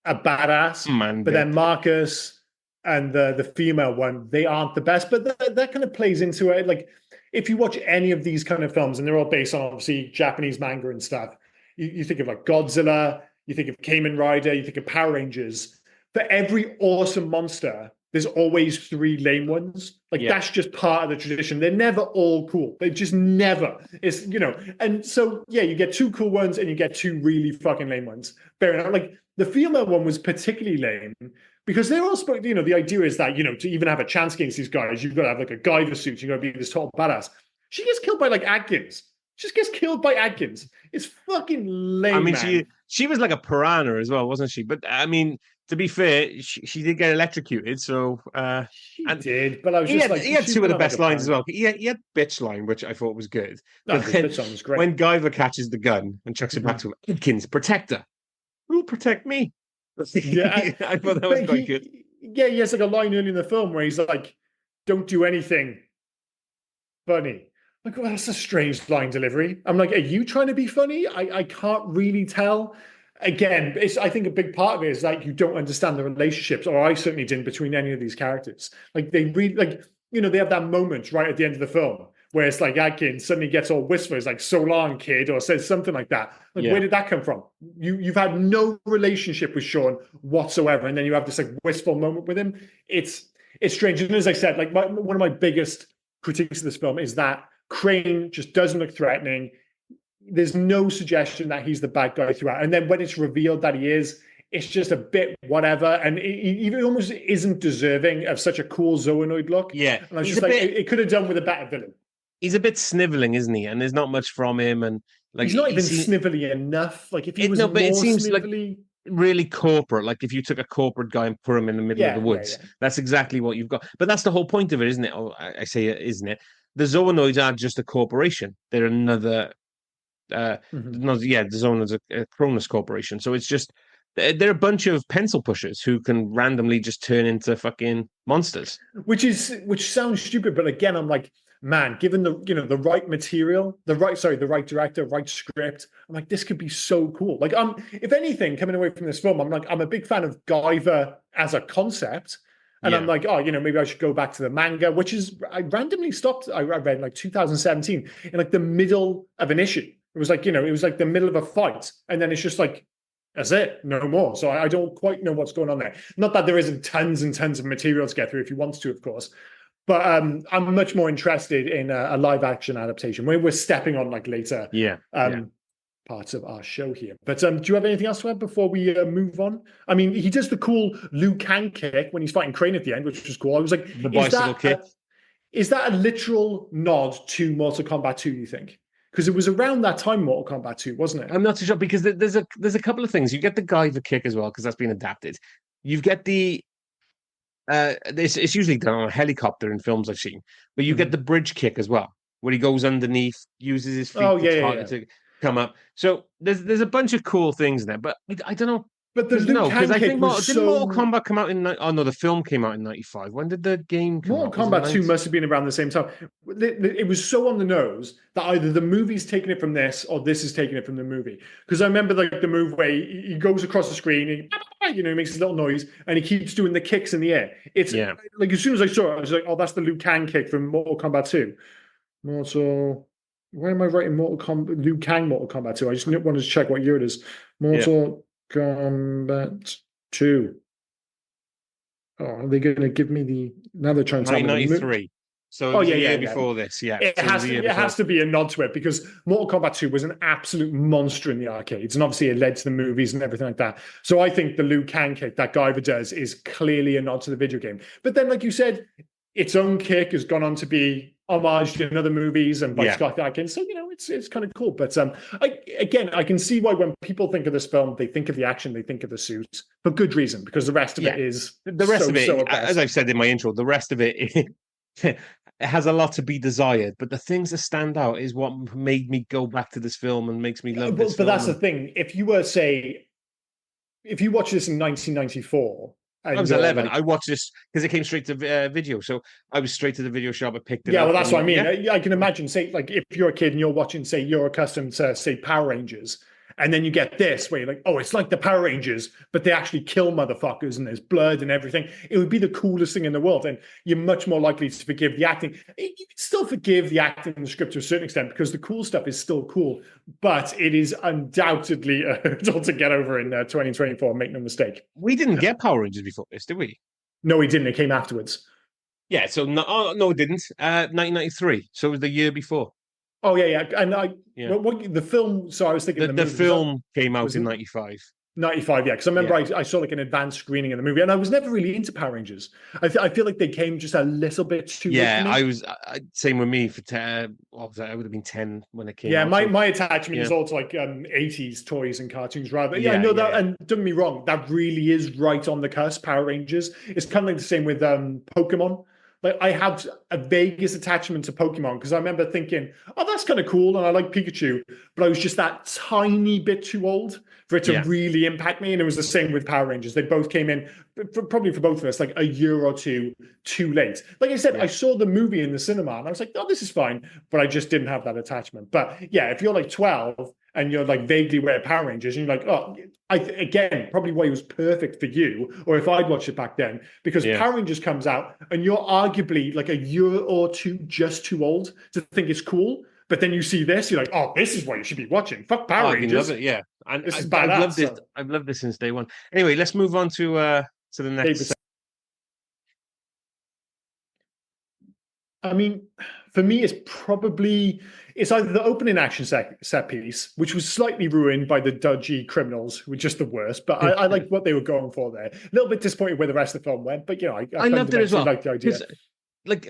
are badass, Man, but babe. then Marcus and the female one, they aren't the best. But that kind of plays into it. Like if you watch any of these kind of films, and they're all based on obviously Japanese manga and stuff, you think of like Godzilla, you think of Kamen Rider, you think of Power Rangers. For every awesome monster, there's always three lame ones. Like Yeah, that's just part of the tradition. They're never all cool. They just never. It's and so yeah, you get two cool ones and you get two really fucking lame ones. Fair enough. Like the female one was particularly lame because they're all supposed, the idea is that, to even have a chance against these guys, you've got to have like a Guyver suit, you've got to be this total badass. She gets killed by like Atkins. She just gets killed by Atkins. It's fucking I lame, mean, man. she was like a piranha as well, wasn't she? But I mean, to be fair, she did get electrocuted. So She and did, but I was just like, he had she's two of kind the of like best a lines as piranha. well. He had bitch line, which I thought was good. No, But his then bitch song was great. when Guyver catches the gun and chucks it back to him, Adkins, protect her. Who'll protect me? Yeah, I thought that was but quite good. he has like a line early in the film where he's like, "Don't do anything funny." Like, well, that's a strange line delivery. I'm like, are you trying to be funny? I can't really tell. Again, I think a big part of it is like you don't understand the relationships, or I certainly didn't, between any of these characters. Like they really like, they have that moment right at the end of the film where it's like Adkins suddenly gets all whispers like "so long, kid," or says something like that. Like, where Yeah. did that come from? You've had no relationship with Sean whatsoever, and then you have this like wistful moment with him. It's strange. And as I said, like one of my biggest critiques of this film is that Crane just doesn't look threatening. There's no suggestion that he's the bad guy throughout. And then when it's revealed that he is, it's just a bit whatever. And he almost isn't deserving of such a cool Zoanoid look. Yeah. And I was He's just a like, bit it could have done with a better villain. he's a bit sniveling, isn't he? And there's not much from him. And like He's not you even see snivelly enough. Like if he it was no, but it more seems like snivelly. really corporate. Like if you took a corporate guy and put him in the middle of the Yeah, yeah, woods, yeah. that's exactly what you've got. But that's the whole point of it, isn't it? Oh, I say it, isn't it? The Zoonoids are just a corporation. They're another Mm-hmm. no, yeah, the Zoonoids are a Cronus corporation. So it's just they're a bunch of pencil pushers who can randomly just turn into fucking monsters. Which sounds stupid, but again, I'm like, man, given the right material, the right director, right script, I'm like, this could be so cool. Like, if anything, coming away from this film, I'm like, I'm a big fan of Guyver as a concept. And I'm Yeah, like, oh, maybe I should go back to the manga, which is I randomly stopped. I read in like 2017 in like the middle of an issue. It was like, it was like the middle of a fight, and then it's just like that's it, no more. So I don't quite know what's going on there. Not that there isn't tons and tons of material to get through if you want to, of course. But I'm much more interested in a live action adaptation. We're stepping on like later yeah, yeah. parts of our show here. But do you have anything else to add before we move on? I mean, he does the cool Liu Kang kick when he's fighting Crane at the end, which was cool. I was like, The bicycle kick. is that a literal nod to Mortal Kombat 2, you think? Because it was around that time, Mortal Kombat 2, wasn't it? I'm not too sure because there's a couple of things. You get the Guyver kick as well because that's been adapted. You get the it's usually done on a helicopter in films I've seen, but you get the bridge kick as well, where he goes underneath, uses his Oh, feet yeah, yeah, yeah. to come up. So there's a bunch of cool things in there, but I don't know But the Liu because Kang I think kick was Didn't Mortal so. Kombat come out in oh no, the film came out in '95. When did the game come Mortal out? Was it Kombat 2 90? must have been around the same time. It was so on the nose that either the movie's taking it from this or this is taking it from the movie. Because I remember like the move where he goes across the screen, and, he makes his little noise, and he keeps doing the kicks in the air. It's Yeah. like as soon as I saw it, I was like, oh, that's the Liu Kang kick from Mortal Kombat 2. Mortal. Why am I writing Mortal Kombat? Liu Kang Mortal Kombat 2? I just wanted to check what year it is. Yeah. Mortal Kombat 2. Oh, are they going to give me the? Now they're trying to tell me. 1993. So it Oh was yeah, a yeah, year yeah. before this. Yeah. It So has was a to. year It before. has to be a nod to it because Mortal Kombat 2 was an absolute monster in the arcades, and obviously it led to the movies and everything like that. So I think the Liu Kang kick that Guyver does is clearly a nod to the video game. But then, like you said, its own kick has gone on to be homaged in other movies and by Yeah. Scott Adkins. So it's kind of cool. But I can see why when people think of this film, they think of the action, they think of the suits for good reason because the rest of it is The rest of it, so as I've said in my intro, the rest of it, it has a lot to be desired. But the things that stand out is what made me go back to this film and makes me love this But film. that's the thing. If you watch this in 1994, I and was you're 11. like, I watched this because it came straight to video. So I was straight to the video shop. I picked it yeah, up. well, that's what I mean. Yeah. I can imagine, say, like if you're a kid and you're watching, say, you're accustomed to, say, Power Rangers, and then you get this where you're like, oh, it's like the Power Rangers, but they actually kill motherfuckers and there's blood and everything. It would be the coolest thing in the world. And you're much more likely to forgive the acting. You can still forgive the acting in the script to a certain extent because the cool stuff is still cool, but it is undoubtedly a hurdle to get over in 2024. Make no mistake. We didn't get Power Rangers before this, did we? No, he didn't. It came afterwards. Yeah. So no, oh, no, it didn't. 1993. So it was the year before. Oh yeah. And Yeah. what the film? So I was thinking The movie, film came out was in it- 95. 95, yeah, because I remember I saw like an advanced screening of the movie, and I was never really into Power Rangers. I feel like they came just a little bit too late Yeah, for me. I was same with me for 10. What was that? I would have been 10 when it came Yeah, out. my attachment is yeah. all to like 80s toys and cartoons rather. Yeah, I Yeah, know that, yeah. and don't get me wrong, that really is right on the cusp. Power Rangers. It's kind of like the same with Pokemon. Like I have a vaguest attachment to Pokemon because I remember thinking, "Oh, that's kind of cool," and I like Pikachu, but I was just that tiny bit too old for it to Yeah. really impact me. And it was the same with Power Rangers. They both came in, probably for both of us, like a year or two too late. Like I said, Yeah. I saw the movie in the cinema, and I was like, "Oh, this is fine," but I just didn't have that attachment. But yeah, if you're like 12 and you're like vaguely aware of Power Rangers, and you're like, "Oh," again, probably why it was perfect for you, or if I'd watched it back then, because Yeah. Power Rangers comes out and you're arguably like a year or two just too old to think it's cool. But then you see this, you're like, oh, this is what you should be watching. Fuck Power I Rangers. love it, yeah. And This is I've badass. loved this. So. I've loved this since day one. Anyway, let's move on to the next. I mean, for me, it's either the opening action set piece, which was slightly ruined by the dodgy criminals, who were just the worst. But I like what they were going for there. A little bit disappointed where the rest of the film went, but you know, I loved it as well. Like the idea. Like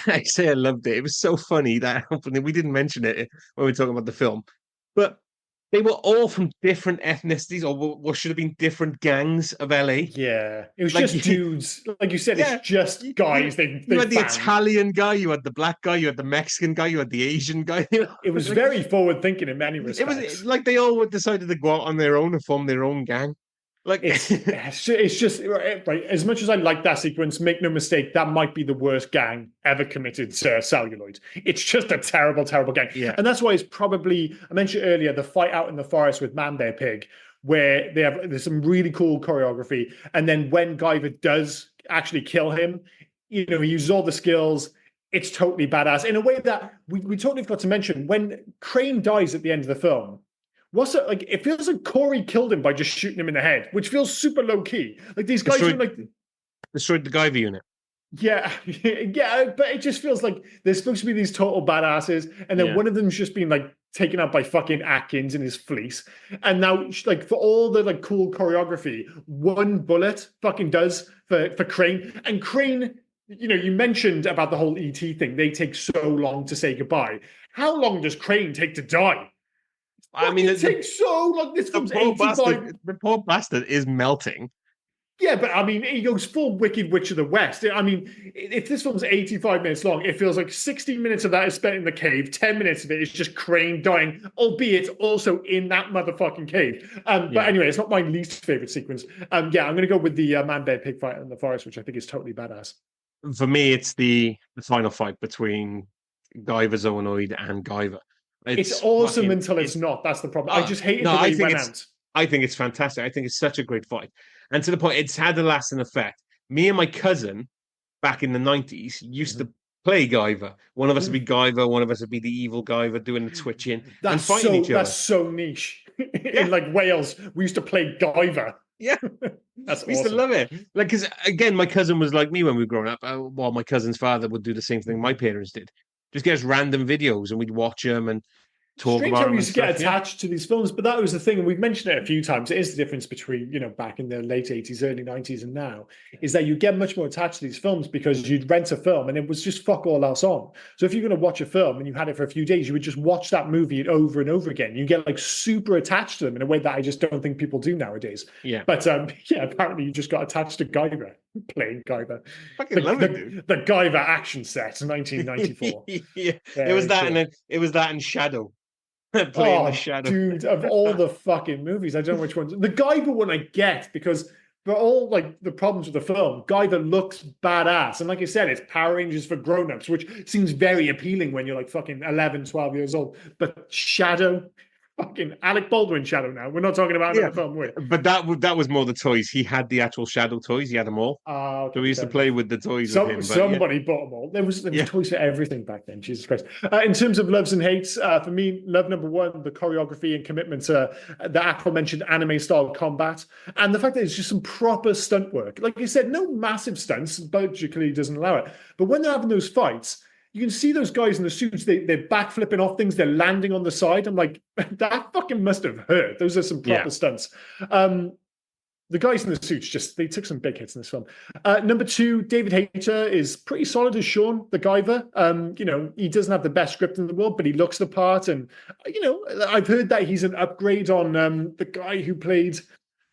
I say, I loved it. It was so funny that we didn't mention it when we were talking about the film, but they were all from different ethnicities, or what should have been different gangs of LA. Yeah, it was Like, just dudes. Like you said, yeah, it's just guys. You had the Italian guy, you had the black guy, you had the Mexican guy, you had the Asian guy. You know? It was like, very forward thinking in many respects. It was like they all decided to go out on their own and form their own gang. Like it's just right. As much as I like that sequence, make no mistake, that might be the worst gang ever committed to celluloid. It's just a terrible, terrible gang. Yeah. And that's why it's probably, I mentioned earlier, the fight out in the forest with Man Bear Pig, where there's some really cool choreography. And then when Guyver does actually kill him, you know, he uses all the skills. It's totally badass in a way that we totally forgot to mention. When Crane dies at the end of the film, what's it like? It feels like Corey killed him by just shooting him in the head, which feels super low key. Like these guys are like destroyed the Guyver unit. Yeah, yeah, but it just feels like there's supposed to be these total badasses, and then one of them's just been like taken out by fucking Atkins in his fleece, and now like for all the like cool choreography, one bullet fucking does for Crane. And Crane, you know, you mentioned about the whole ET thing. They take so long to say goodbye. How long does Crane take to die? I mean, it takes so long. This film's 85. The poor bastard is melting. Yeah, but I mean, he goes full Wicked Witch of the West. I mean, if this film's 85 minutes long, it feels like 16 minutes of that is spent in the cave, 10 minutes of it is just Crane dying, albeit also in that motherfucking cave. But anyway, it's not my least favorite sequence. I'm going to go with the man-bear-pig fight in the forest, which I think is totally badass. For me, it's the final fight between Guyver Zoid and Guyver. It's awesome until it's not. That's the problem. I just hated the way it went out. I think it's fantastic. I think it's such a great fight. And to the point, it's had a lasting effect. Me and my cousin back in the 90s used to play Guyver. One of us would be Guyver, one of us would be the evil Guyver doing the twitching and fighting each other. That's so niche. In like Wales, we used to play Guyver. Yeah. That's we used to love it. Like, because again, my cousin was like me when we were growing up. Well, my cousin's father would do the same thing my parents did. Just get us random videos and we'd watch them and talk about them. We used to get attached to these films, but that was the thing, and we've mentioned it a few times. It is the difference between, you know, back in the late 80s, early 90s and now, is that you get much more attached to these films because you'd rent a film and it was just fuck all else on. So if you're going to watch a film and you had it for a few days, you would just watch that movie over and over again. You get like super attached to them in a way that I just don't think people do nowadays. Yeah. But apparently you just got attached to Guyver, playing Guyver. Fucking love it, dude. The Guyver action set in 1994. It was that and Shadow. The Shadow. Dude, of all the fucking movies, I don't know which ones. The Guyver one I get because for all like the problems with the film, Guyver looks badass. And like I said, it's Power Rangers for grown-ups, which seems very appealing when you're like fucking 11, 12 years old. But Shadow, fucking Alec Baldwin Shadow now. We're not talking about Yeah, another film, we're but that was more the toys. He had the actual Shadow toys. He had them all. So okay, we used to fair play enough. with the toys with him. But yeah, Somebody bought them all. There was yeah, toys for everything back then. Jesus Christ! In terms of loves and hates, for me, love number one, the choreography and commitment to the aforementioned anime style combat, and the fact that it's just some proper stunt work. Like you said, no massive stunts. Budget clearly doesn't allow it. But when they're having those fights, you can see those guys in the suits. They're backflipping off things. They're landing on the side. I'm like, that fucking must have hurt. Those are some proper yeah. stunts. The guys in the suits they took some big hits in this film. Number two, David Hayter is pretty solid as Sean, the Guyver. He doesn't have the best script in the world, but he looks the part. And, I've heard that he's an upgrade on the guy who played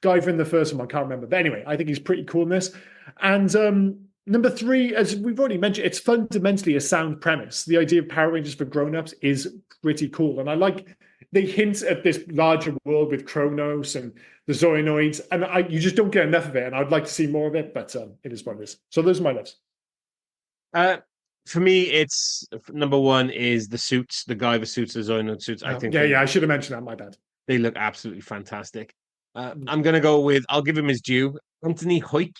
Guyver in the first one. I can't remember. But anyway, I think he's pretty cool in this. And number three, as we've already mentioned, it's fundamentally a sound premise. The idea of Power Rangers for grown-ups is pretty cool. And I like they hint at this larger world with Kronos and the Zoinoids, and you just don't get enough of it. And I'd like to see more of it, but it is what it is. So those are my loves. For me, it's number one is the suits, the Guyver suits, the Zoinoid suits. I think I should have mentioned that. My bad. they look absolutely fantastic. I'm gonna go with I'll give him his due. Anthony Hoyt.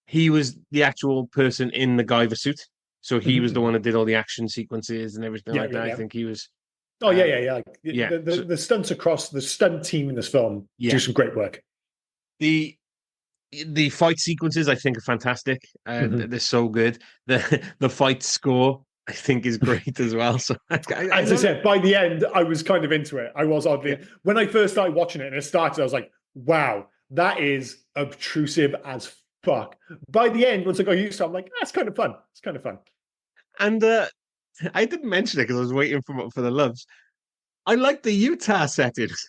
He was the actual person in the Guyver suit, so he was the one that did all the action sequences and everything like that. I think he was. Oh yeah. Yeah. The stunts across the stunt team in this film do some great work. The fight sequences I think are fantastic. They're so good. The fight score I think is great as well. So as I said, by the end I was kind of into it. I was oddly when I first started watching it and it started, I was like, wow, that is obtrusive as fuck. By the end, once I got used to it, I'm like, that's kind of fun. It's kind of fun. And I didn't mention it because I was waiting for the loves. I like the Utah settings.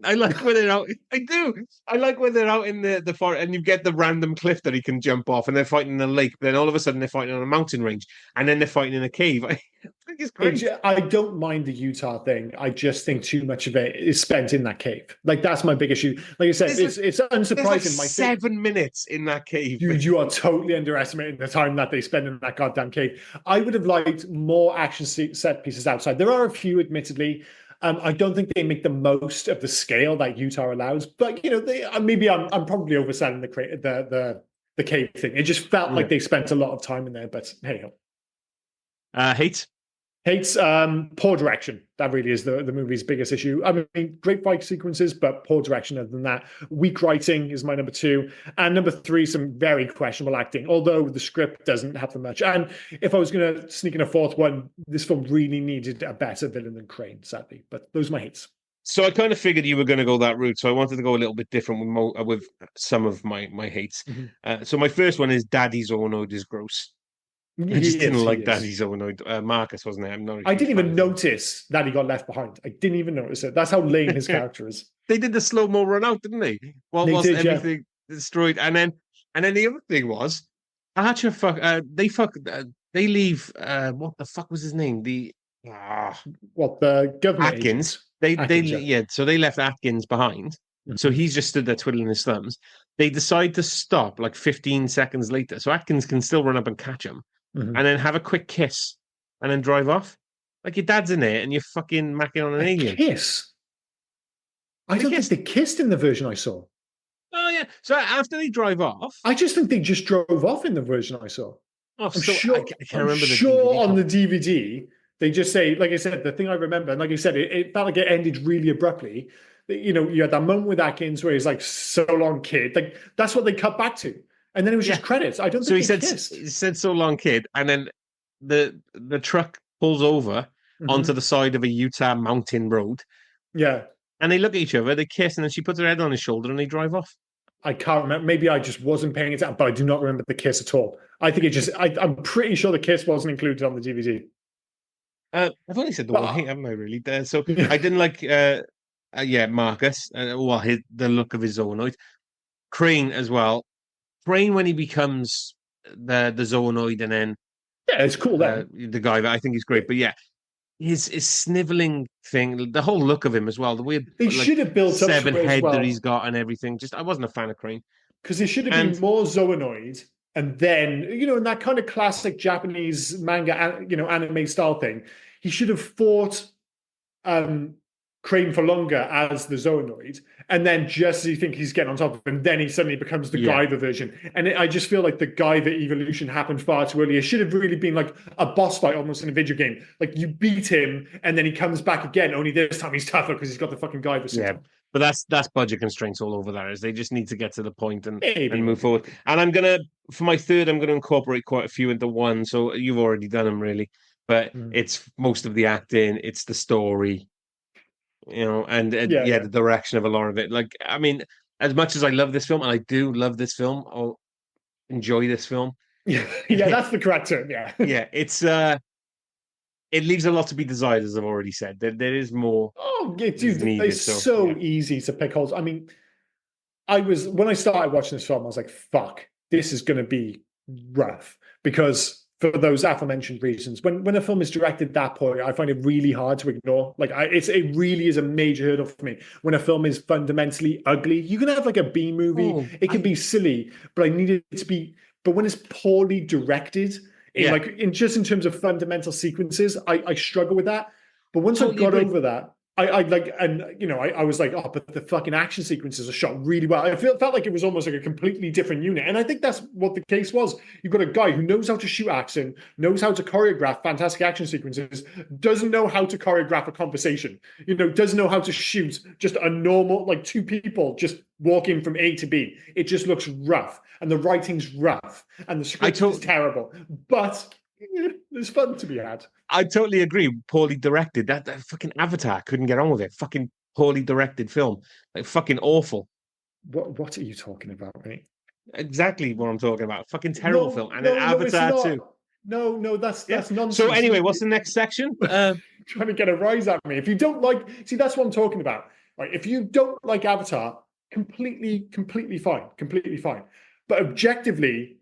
I like when they're out. I do. I like when they're out in the forest and you get the random cliff that he can jump off, and they're fighting in a lake. Then all of a sudden they're fighting on a mountain range, and then they're fighting in a cave. I think it's great. I don't mind the Utah thing. I just think too much of it is spent in that cave. Like that's my big issue. Like I said, it's unsurprising. Like 7 minutes in that cave. You are totally underestimating the time that they spend in that goddamn cave. I would have liked more action set pieces outside. There are a few, admittedly. I don't think they make the most of the scale that Utah allows, but maybe I'm probably overselling the cave thing. It just felt like they spent a lot of time in there. But hey, hates poor direction. That really is the movie's biggest issue. I mean, great fight sequences, but poor direction. Other than that, weak writing is my number two, and number three, some very questionable acting. Although the script doesn't have that much. And if I was going to sneak in a fourth one, this film really needed a better villain than Crane, sadly. But those are my hates. So I kind of figured you were going to go that route. So I wanted to go a little bit different with some of my hates. So my first one is Daddy Zonoid is gross. I just didn't like Daddy Zonoid. Marcus, wasn't it? I didn't even notice that he got left behind. I didn't even notice it. That's how lame his character is. They did the slow-mo run out, didn't they? Everything destroyed. And then the other thing was, they leave, what the fuck was his name? The government Atkins. So they left Atkins behind. So he's just stood there twiddling his thumbs. They decide to stop like 15 seconds later. So Atkins can still run up and catch him. And then have a quick kiss and then drive off. Like your dad's in there and you're fucking macking on an alien. Kiss? I don't think they kissed in the version I saw. Oh, yeah. So after they drive off... I just think they just drove off in the version I saw. I'm sure, I can't remember the DVD on the DVD, they just say, like I said, the thing I remember, and like I said, it felt like it ended really abruptly. You had that moment with Atkins where he's like, so long, kid. Like, that's what they cut back to. And then it was just credits. I don't think he said so long, kid. And then the truck pulls over onto the side of a Utah mountain road. Yeah. And they look at each other, they kiss, and then she puts her head on his shoulder and they drive off. I can't remember. Maybe I just wasn't paying attention, but I do not remember the kiss at all. I think I'm pretty sure the kiss wasn't included on the DVD. I've only said the one hate, haven't I, really? So I didn't like, Marcus, the look of his Zonoid. Crane as well. Crane when he becomes the Zonoid and then it's cool then. The guy, I think he's great. But yeah, his sniveling thing, the whole look of him as well, the weird they should have built up 7 head that he's got and everything. Just I wasn't a fan of Crane. Because it should have And been more Zoanoid, and then, in that kind of classic Japanese manga, anime style thing, he should have fought Crane for longer as the Zoanoid, and then just as you think he's getting on top of him, then he suddenly becomes the yeah, Guyver version. And I just feel like the Guyver evolution happened far too early. It should have really been like a boss fight almost in a video game. Like you beat him, and then he comes back again, only this time he's tougher because he's got the fucking Guyver suit yeah. on. But that's budget constraints all over that. Is they just need to get to the point Maybe, and move maybe, forward. maybe. And for my third, I'm gonna incorporate quite a few into one. So you've already done them really, but it's most of the acting, it's the story, and Yeah, yeah, yeah. the direction of a lot of it. Like, I mean, as much as I love this film, and I do love this film, I'll enjoy this film. Yeah, yeah, that's the correct term. Yeah. Yeah, it leaves a lot to be desired, as I've already said. There is more Oh, yeah, is dude, needed. it's So so yeah, easy to pick holes. I mean, when I started watching this film, I was like, fuck, this is going to be rough because for those aforementioned reasons, when a film is directed that poorly, I find it really hard to ignore. Like, it really is a major hurdle for me when a film is fundamentally ugly. You can have like a B movie, it can be silly, but I need it to be. But when it's poorly directed, yeah, in terms of fundamental sequences, I struggle with that. But once I totally got agree. over that, I like, and I was like, oh, but the fucking action sequences are shot really well. I felt like it was almost like a completely different unit, and I think that's what the case was. You've got a guy who knows how to shoot action, knows how to choreograph fantastic action sequences, doesn't know how to choreograph a conversation. Doesn't know how to shoot just a normal, like two people just walking from A to B. It just looks rough, and the writing's rough, and the script is terrible. But there's fun to be had. I totally agree. Poorly directed. That fucking Avatar couldn't get on with it. Fucking poorly directed film. Like fucking awful. What are you talking about, mate? Exactly what I'm talking about. Fucking terrible No, film. And then no, no, it's Avatar not. too. No, that's Yeah. So nonsense. anyway, what's the next section? Trying to get a rise at me. If you don't see, that's what I'm talking about. Right? If you don't like Avatar, completely fine. But objectively,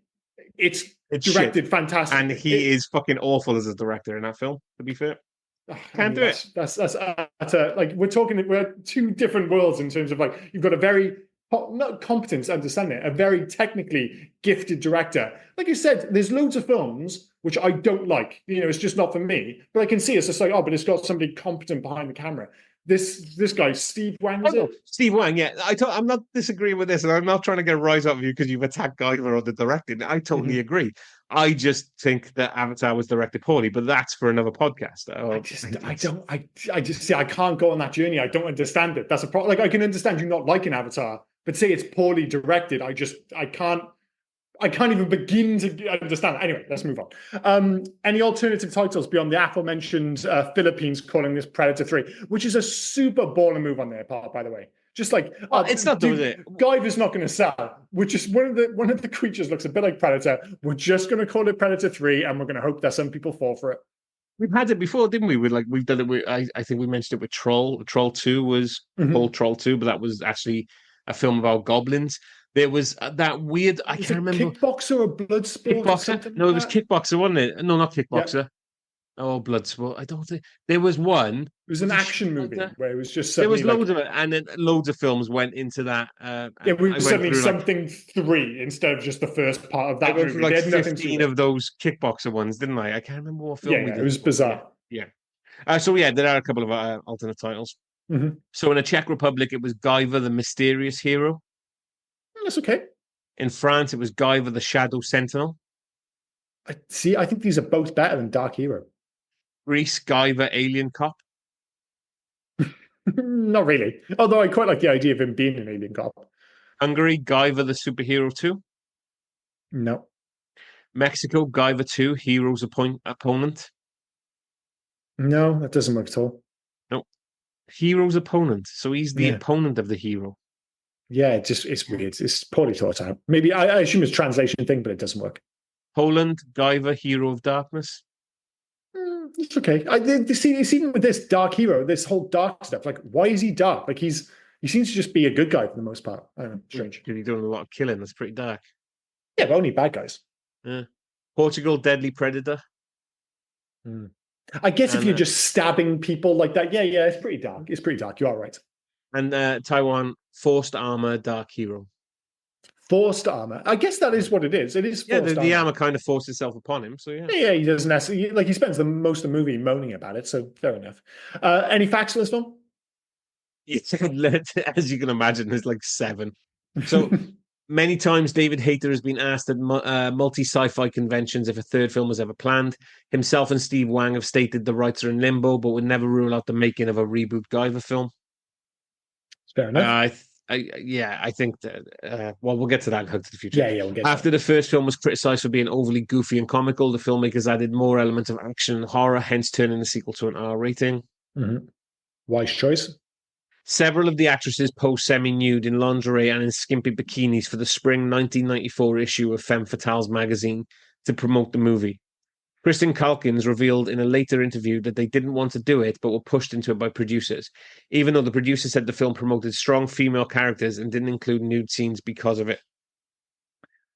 it's It's shit. directed And fantastically. he is fucking awful as a director in that film, to be fair. Can't do it. Like we're two different worlds in terms of like you've got a very not competent, understand it, a very technically gifted director. Like you said, there's loads of films which I don't like. It's just not for me. But I can see it's just like, oh, but it's got somebody competent behind the camera. This guy, Steve Wang, Oh no, Steve Wang. Yeah, I'm not disagreeing with this, and I'm not trying to get a rise out of you because you've attacked Guyver on the directing. I totally agree. I just think that Avatar was directed poorly, but that's for another podcast. I just see I can't go on that journey. I don't understand it. That's a problem. Like I can understand you not liking Avatar, but say it's poorly directed. I can't even begin to understand. Anyway, let's move on. Any alternative titles beyond the aforementioned Philippines calling this Predator 3, which is a super baller move on their part, by the way. Just like it's not doing it. Guyver's not going to sell. Which is one of the creatures looks a bit like Predator. We're just going to call it Predator 3, and we're going to hope that some people fall for it. We've had it before, didn't we? We've done it with. I think we mentioned it with Troll. Troll 2 was called Troll 2, but that was actually a film about goblins. There was that weird. I can't remember. Kickboxer or Bloodsport? Kickboxer? No, it was Kickboxer, wasn't it? No, not Kickboxer. Yeah. Oh, Bloodsport. I don't think there was one. It was an action movie where it was just there was loads of it, and then loads of films went into that. It was suddenly something 3 instead of just the first part of that. I went through like 15 of those Kickboxer ones, didn't I? I can't remember what film we did. It was bizarre. Yeah. So yeah, there are a couple of alternate titles. So in the Czech Republic, it was Guyver, the Mysterious Hero. That's okay. In France, it was Guyver, the Shadow Sentinel. I think these are both better than Dark Hero. Greece, Guyver, Alien Cop. Not really. Although I quite like the idea of him being an alien cop. Hungary, Guyver, the Superhero 2. No. Mexico, Guyver 2, Hero's Opponent. No, that doesn't work at all. No. Hero's Opponent. So he's the opponent of the hero. Yeah, it's weird. It's poorly thought out. Maybe I assume it's a translation thing, but it doesn't work. Poland, Guyver, Hero of Darkness. It's okay. Even with this Dark Hero, this whole dark stuff, like, why is he dark? Like, he seems to just be a good guy for the most part. I don't know. Strange. He's doing a lot of killing. That's pretty dark. Yeah, but only bad guys. Yeah. Portugal, Deadly Predator. I guess if you're just stabbing people like that, yeah, it's pretty dark. It's pretty dark. You are right. And Taiwan, Forced Armor, Dark Hero. Forced armor. I guess that is what it is. It is Yeah, forced the armor. armor kind of forced itself upon him. So yeah. Yeah, he doesn't necessarily like he spends the most of the movie moaning about it, so fair enough. Any facts for this film? As you can imagine, there's like seven. So many times David Hayter has been asked at multi sci-fi conventions if a third film was ever planned. Himself and Steve Wang have stated the rights are in limbo, but would never rule out the making of a reboot Guyver film. Fair enough. I think that. Well, we'll get to that in Hook to the Future. Yeah, we'll get After the first film was criticized for being overly goofy and comical, the filmmakers added more elements of action and horror, hence turning the sequel to an R rating. Mm-hmm. Wise choice. Several of the actresses posed semi-nude in lingerie and in skimpy bikinis for the spring 1994 issue of Femme Fatale's magazine to promote the movie. Kristen Calkins revealed in a later interview that they didn't want to do it, but were pushed into it by producers, even though the producers said the film promoted strong female characters and didn't include nude scenes because of it.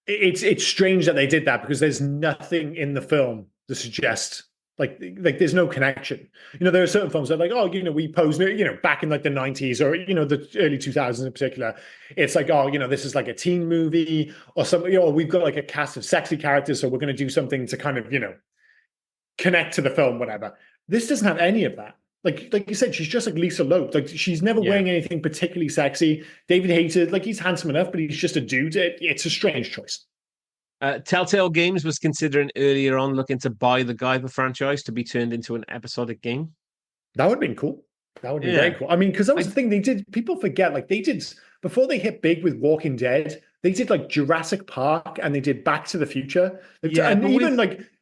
It's strange that they did that because there's nothing in the film to suggest like there's no connection. There are certain films that like, oh, we pose, back in like the 90s or, the early 2000s in particular. It's like, oh, this is like a teen movie or something, we've got like a cast of sexy characters. So we're going to do something to kind of, connect to the film, whatever. This doesn't have any of that. Like you said, she's just like Lisa Loeb. Like she's never wearing anything particularly sexy. David Hayter, like he's handsome enough, but he's just a dude. It's a strange choice. Telltale Games was considering earlier on looking to buy the Guyver franchise to be turned into an episodic game. That would have been cool. That would be very cool. I mean, because that was the thing they did. People forget, like they did before they hit big with Walking Dead. They did like Jurassic Park and they did Back to the Future. And even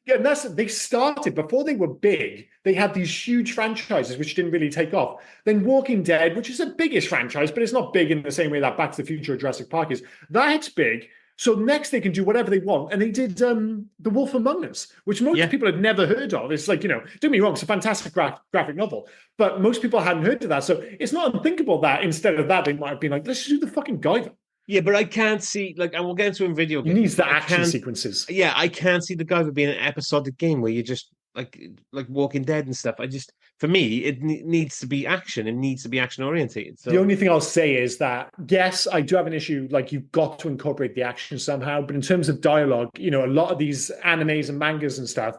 they started before they were big. They had these huge franchises which didn't really take off. Then Walking Dead, which is the biggest franchise, but it's not big in the same way that Back to the Future or Jurassic Park is. That's big. So next they can do whatever they want. And they did The Wolf Among Us, which most people had never heard of. It's like, don't get me wrong, it's a fantastic graphic novel, but most people hadn't heard of that. So it's not unthinkable that instead of that, they might have been like, let's just do the fucking Guyver. Yeah, but I can't see, like, and we'll get into it in video games. He needs the action sequences. Yeah, I can't see the Guyver being an episodic game where you just, like Walking Dead and stuff. For me, it needs to be action. It needs to be action oriented. So. The only thing I'll say is that, yes, I do have an issue. Like you've got to incorporate the action somehow. But in terms of dialogue, a lot of these animes and mangas and stuff,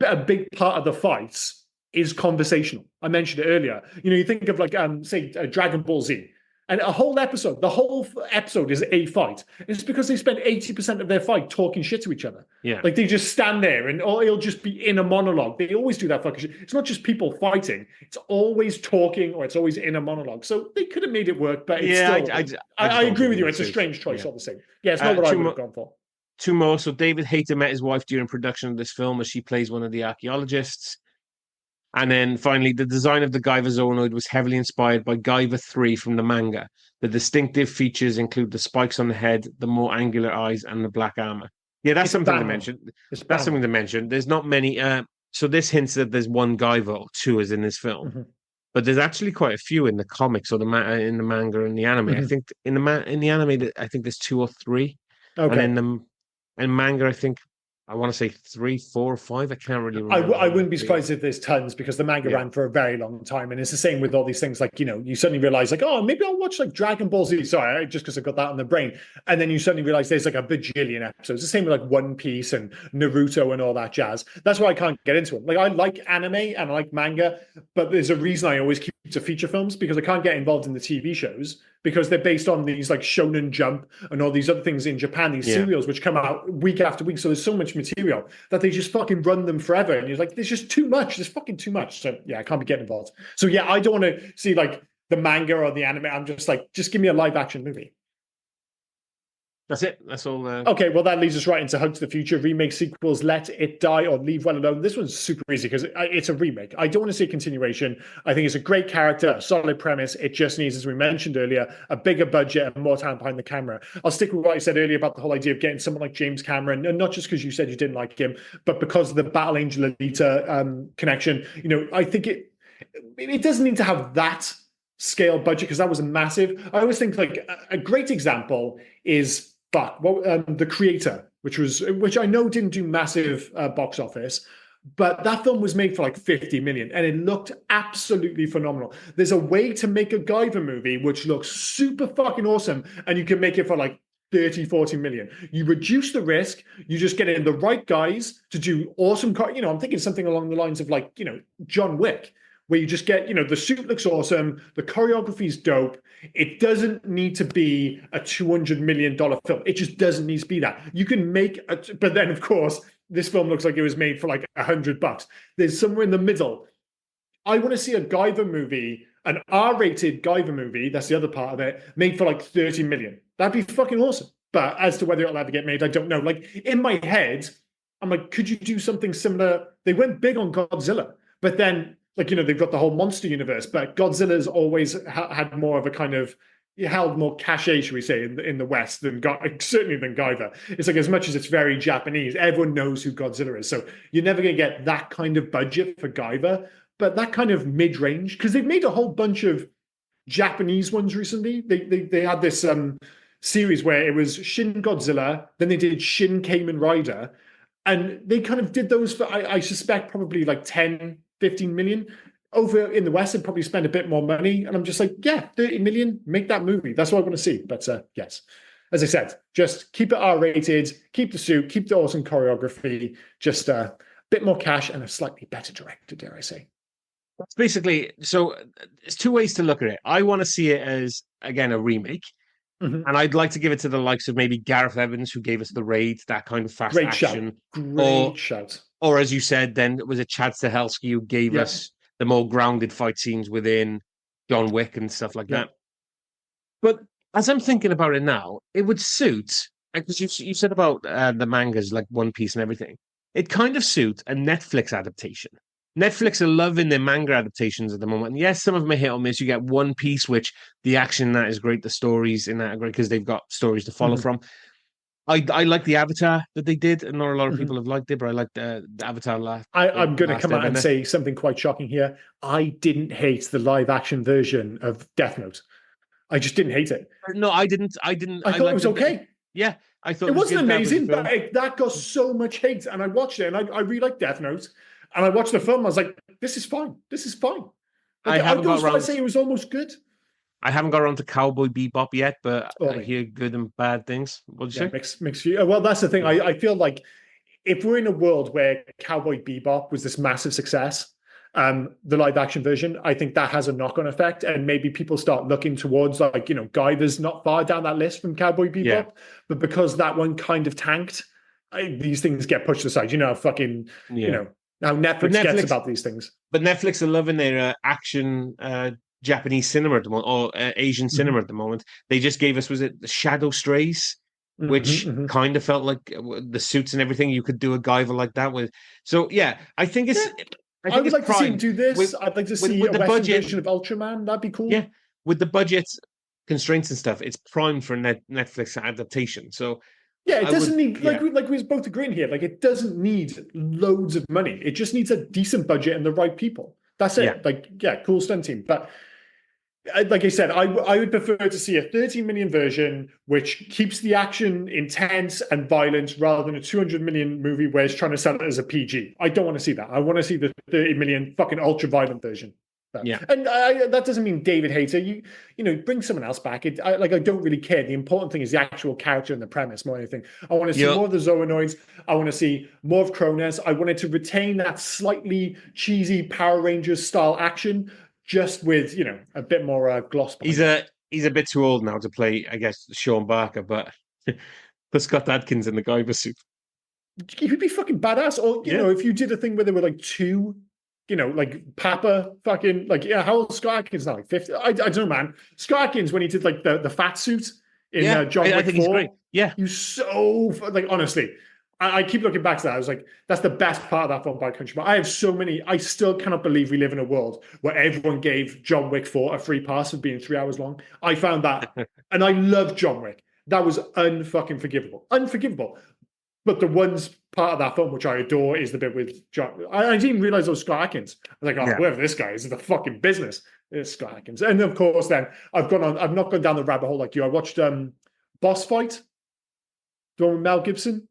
a big part of the fights is conversational. I mentioned it earlier. You think of like, say, Dragon Ball Z. And the whole episode is a fight. It's because they spend 80% of their fight talking shit to each other. Yeah. Like they just stand there and it'll just be in a monologue. They always do that fucking shit. It's not just people fighting. It's always talking or it's always in a monologue. So they could have made it work, but it's still... I agree with you. It's a strange choice, all the same. Yeah, it's not what I would have gone for. Two more. So David Hayter met his wife during production of this film as she plays one of the archaeologists. And then finally, the design of the Guyver Zoid was heavily inspired by Guyver 3 from the manga. The distinctive features include the spikes on the head, the more angular eyes, and the black armor. Yeah, that's something to mention. That's something to mention. There's not many. So this hints that there's one Guyver or two as in this film. Mm-hmm. But there's actually quite a few in the comics or in the manga and the anime. Mm-hmm. I think in the anime, I think there's 2 or 3. Okay. And in manga, I think I want to say 3, 4, or 5. I can't really remember. I wouldn't be surprised if there's tons because the manga ran for a very long time. And it's the same with all these things. Like, you suddenly realize like, oh, maybe I'll watch like Dragon Ball Z. Sorry, just because I got that on the brain. And then you suddenly realize there's like a bajillion episodes. It's the same with like One Piece and Naruto and all that jazz. That's why I can't get into it. Like I like anime and I like manga, but there's a reason I always keep to feature films because I can't get involved in the TV shows because they're based on these like Shonen Jump and all these other things in Japan, these serials which come out week after week. So there's so much material that they just fucking run them forever. And you're like, there's just too much. There's fucking too much. So yeah, I can't be getting involved. So yeah, I don't want to see like the manga or the anime. I'm just like, just give me a live action movie. That's it. That's all. Okay, well, that leads us right into Hug to the Future. Remake, sequels, Let It Die or Leave Well Alone. This one's super easy because it's a remake. I don't want to see a continuation. I think it's a great character, a solid premise. It just needs, as we mentioned earlier, a bigger budget and more time behind the camera. I'll stick with what I said earlier about the whole idea of getting someone like James Cameron, and not just because you said you didn't like him, but because of the Battle Angel Alita connection. I think it doesn't need to have that scale budget because that was massive. I always think like a great example is The Creator, which I know didn't do massive box office, but that film was made for like 50 million and it looked absolutely phenomenal. There's a way to make a Guyver movie which looks super fucking awesome and you can make it for like 30, 40 million. You reduce the risk. You just get in the right guys to do awesome. I'm thinking something along the lines of like, John Wick, where you just get, the suit looks awesome. The choreography is dope. It doesn't need to be a $200 million film. It just doesn't need to be that. You can make but then of course, this film looks like it was made for like $100. There's somewhere in the middle. I want to see a Guyver movie, an R-rated Guyver movie, that's the other part of it, made for like 30 million. That'd be fucking awesome. But as to whether it'll ever get made, I don't know. Like, in my head, I'm like, could you do something similar? They went big on Godzilla, but then, like, they've got the whole monster universe, but Godzilla's always had more of a kind of, held more cachet, should we say, in the West certainly than Guyver. It's like, as much as it's very Japanese, everyone knows who Godzilla is. So you're never going to get that kind of budget for Guyver. But that kind of mid-range, because they've made a whole bunch of Japanese ones recently. They had this series where it was Shin Godzilla, then they did Shin Kamen Rider, and they kind of did those for, I suspect, probably like 10, 15 million. Over in the West, they'd probably spend a bit more money. And I'm just like, yeah, 30 million, make that movie. That's what I want to see. But yes, as I said, just keep it R-rated, keep the suit, keep the awesome choreography, just a bit more cash and a slightly better director, dare I say. That's basically, so there's two ways to look at it. I want to see it as, again, a remake. And I'd like to give it to the likes of maybe Gareth Evans, who gave us The Raid, that kind of fast action. Great shout. Or as you said, then it was a Chad Stahelski who gave us the more grounded fight scenes within John Wick and stuff like that. But as I'm thinking about it now, it would suit, because you said about the mangas, like One Piece and everything. It kind of suits a Netflix adaptation. Netflix are loving their manga adaptations at the moment. And yes, some of them are hit or miss. You get One Piece, which the action in that is great. The stories in that are great because they've got stories to follow from. I like the Avatar that they did, and not a lot of people have liked it, but I like the Avatar last. I'm going to come out and say something quite shocking here. I didn't hate the live action version of Death Note. I just didn't hate it. No, I didn't. I thought it was okay. Yeah, I thought it wasn't amazing, but that got so much hate, and I watched it, and I really like Death Note. And I watched the film. I was like, "This is fine. This is fine." I'd say it was almost good. I haven't got around to Cowboy Bebop yet, but I hear good and bad things. What did you say? Mixed view. Well, that's the thing. I feel like if we're in a world where Cowboy Bebop was this massive success, the live action version, I think that has a knock on effect, and maybe people start looking towards Guyver's not far down that list from Cowboy Bebop, but because that one kind of tanked, these things get pushed aside. Now Netflix gets about these things. But Netflix are loving their action Japanese cinema at the moment, or Asian cinema at the moment. They just gave us, was it the Shadow Strays, which kind of felt like the suits and everything. You could do a Guyver like that with. So yeah, I think it's. Yeah. I would like to see him do this. I'd like to see a Western version of Ultraman. That'd be cool. Yeah, with the budget constraints and stuff, it's primed for Netflix adaptation. So. Yeah, it doesn't need, like we was both agreeing here, like it doesn't need loads of money. It just needs a decent budget and the right people. That's it. Cool stunt team. But like I said, I would prefer to see a 30 million version, which keeps the action intense and violent rather than a 200 million movie where it's trying to sell it as a PG. I don't want to see that. I want to see the 30 million fucking ultra violent version. And that doesn't mean David Hayter. You bring someone else back. I don't really care. The important thing is the actual character and the premise more than anything. I want to see more of the Zoanoids. I want to see more of Cronus. I wanted to retain that slightly cheesy Power Rangers style action, just with a bit more gloss. He's a bit too old now to play, I guess, Sean Barker, but put Scott Adkins in the Guyver suit. He'd be fucking badass. Or if you did a thing where there were like two. Like Papa fucking, how old Scott Adkins now? Like 50? I don't know, man. Scott Adkins, when he did like the fat suit in John Wick 4. I think he's great. Yeah. He was so, honestly, I keep looking back to that. I was like, that's the best part of that film by Country. I have so many, I still cannot believe we live in a world where everyone gave John Wick 4 a free pass for being 3 hours long. I found that, and I love John Wick. That was unfucking forgivable. Unforgivable. But the one part of that film which I adore is the bit with John. I didn't even realize it was Scott Adkins. I was like, whoever this guy is the fucking business. It's Scott Adkins. And of course, then I've not gone down the rabbit hole like you. I watched Boss Fight, the one with Mel Gibson.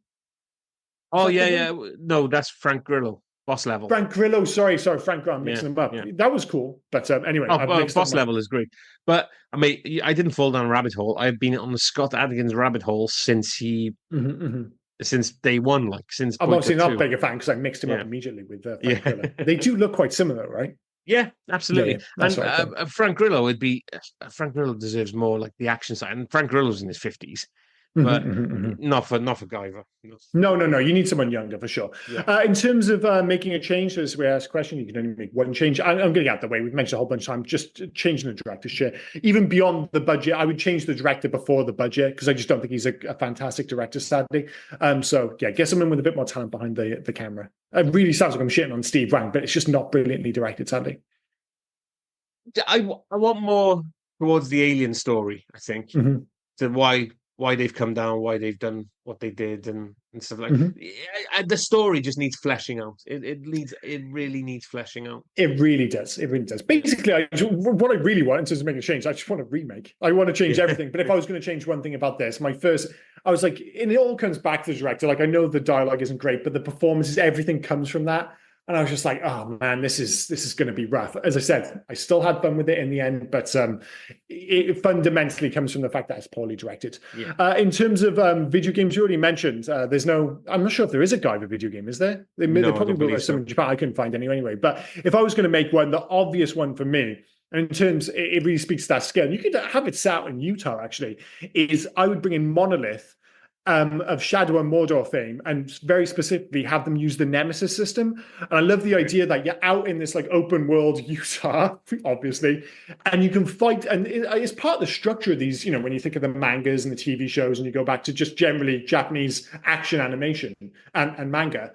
Oh, yeah. No, that's Frank Grillo. Boss Level. Frank Grillo, sorry, Frank Grillo, I'm Yeah, mixing them up. yeah. That was cool. But anyway, Oh, I've mixed Boss them up. Level is great. But I mean, I didn't fall down a rabbit hole. I've been on the Scott Adkins rabbit hole since day one, like since I'm obviously Boycott not a 2. bigger fan because I mixed him up Yeah. immediately with Yeah. Frank Grillo. They do look quite similar, right? Yeah, Yeah, absolutely. that's And what I thought. Frank Grillo would be Frank Grillo deserves more like the action side. And Frank Grillo's in his 50s, but not for Guyver. No. No. You need someone younger for sure. Yeah. In terms of making a change, so this is where I asked a question. You can only make one change. I'm going to get out the way. We've mentioned a whole bunch of times. Just changing the director's chair. Even beyond the budget, I would change the director before the budget because I just don't think he's a fantastic director, sadly. So yeah, get someone with a bit more talent behind the camera. It really sounds like I'm shitting on Steve Wang, but it's just not brilliantly directed, sadly. I want more towards the alien story, I think. To why they've come down, why they've done what they did, and stuff like. The story just needs fleshing out. It really needs fleshing out. It really does. It really does. Basically, what I really want in terms of making a change, I just want a remake. I want to change everything. But if I was going to change one thing about this, I was like, and it all comes back to the director. Like, I know the dialogue isn't great, but the performances, everything comes from that. And I was just like, oh man, this is going to be rough. As I said, I still had fun with it in the end, but it fundamentally comes from the fact that it's poorly directed. Yeah. In terms of video games, you already mentioned I'm not sure if there is a Guyver video game, is there? They probably will have some in Japan. I couldn't find any anyway. But if I was going to make one, the obvious one for me, and in terms, it really speaks to that scale. And you could have it set out in Utah, actually, is I would bring in Monolith, of Shadow and Mordor fame, and very specifically have them use the Nemesis system. And I love the idea that you're out in this like open world Utah, obviously, and you can fight. And it's part of the structure of these, when you think of the mangas and the TV shows, and you go back to just generally Japanese action animation and manga,